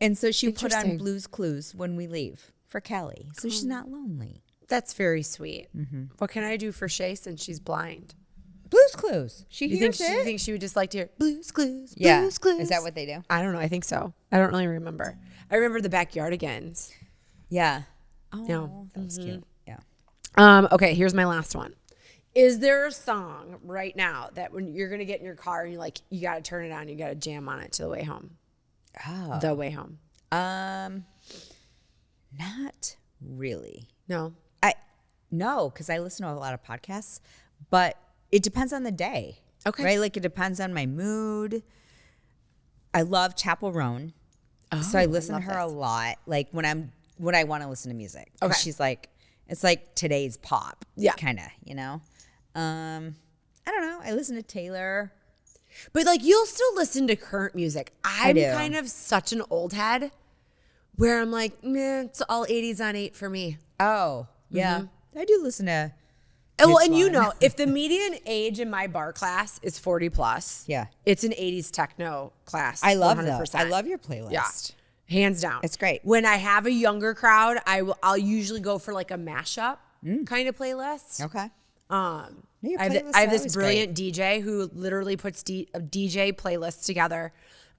And so she put on Interesting. Blue's Clues when we leave for Kelly. So she's not lonely. That's very sweet. What can I do for Shay since she's blind? Blue's Clues. She You hears think it. she would just like to hear Blues Clues, Yeah. Blues Clues? Is that what they do? I don't know. I think so. I don't really remember. I remember the Backyardigans. Yeah. Oh, No. that was cute. Yeah. Okay, here's my last one. Is there a song right now that when you're gonna get in your car and you're like, you gotta turn it on, you gotta jam on it to the way home? Oh. The way home. Not really. No. No, because I listen to a lot of podcasts, but it depends on the day. Okay. Right? Like it depends on my mood. I love Chapel Roan. So I listen to her a lot. Like when I want to listen to music. 'Cause Okay. she's like, it's like today's pop. Yeah. Kind of, you know? I don't know. I listen to Taylor. But like you'll still listen to current music. I'm do. kind of such an old head where I'm like, meh, it's all 80s on 8 for me. Oh, yeah. I do listen to. Well, It's and you fun. know, if the median age in my bar class is 40 plus, Yeah. it's an 80s techno class. I love 100%. those. I love your playlist. Yeah, hands down. It's great. When I have a younger crowd, I'll usually go for like a mashup kind of playlist. Okay. Your I have playlists I have are this always brilliant DJ who literally puts DJ playlists together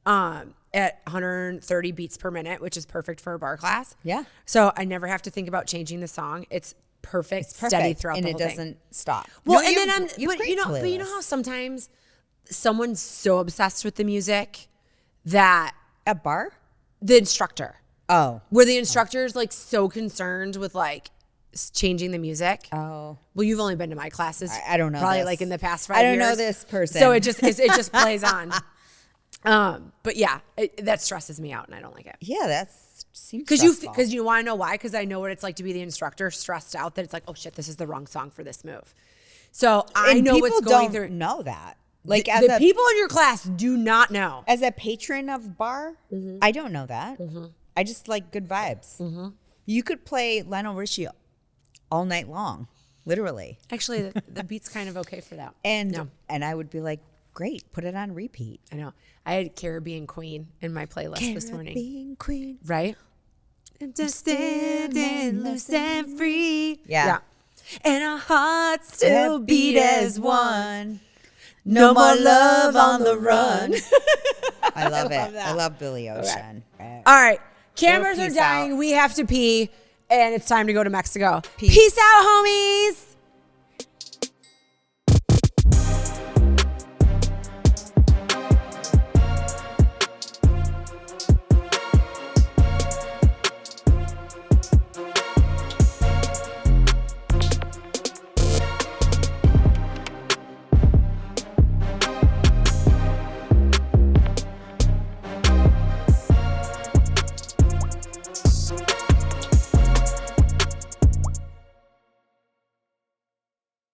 at 130 beats per minute, which is perfect for a bar class. Yeah. So I never have to think about changing the song. It's perfect, steady throughout and the it whole thing. doesn't stop. Well, No, and you then have- you have great but you know playlists. how sometimes someone's so obsessed with the music that At bar? the instructor, Oh. where the instructor is like so concerned with like changing the music. Oh. Well, you've only been to my classes. I don't know Probably this. like in the past 5 I years. don't know this person. So it just plays on. But yeah, that stresses me out and I don't like it. Yeah, that seems Because stressful. you want to know why? Because I know what it's like to be the instructor, stressed out that it's like, oh shit, this is the wrong song for this move. So I And know people what's going don't through. know that. Like The people in your class do not know. as a patron of bar, I don't know that. I just like good vibes. You could play Lionel Richie all night long, literally. Actually, the beat's kind of okay for that. And I would be like, great, put it on repeat. I know. I had Caribbean Queen in my playlist this morning. Caribbean Queen. Right? Just standing loose and free. Yeah. And our hearts still beat as one. No more love on the run. I love it. I love Billy Ocean. All right. Cameras are peace dying. out. We have to pee. And it's time to go to Mexico. Peace. Peace out, homies.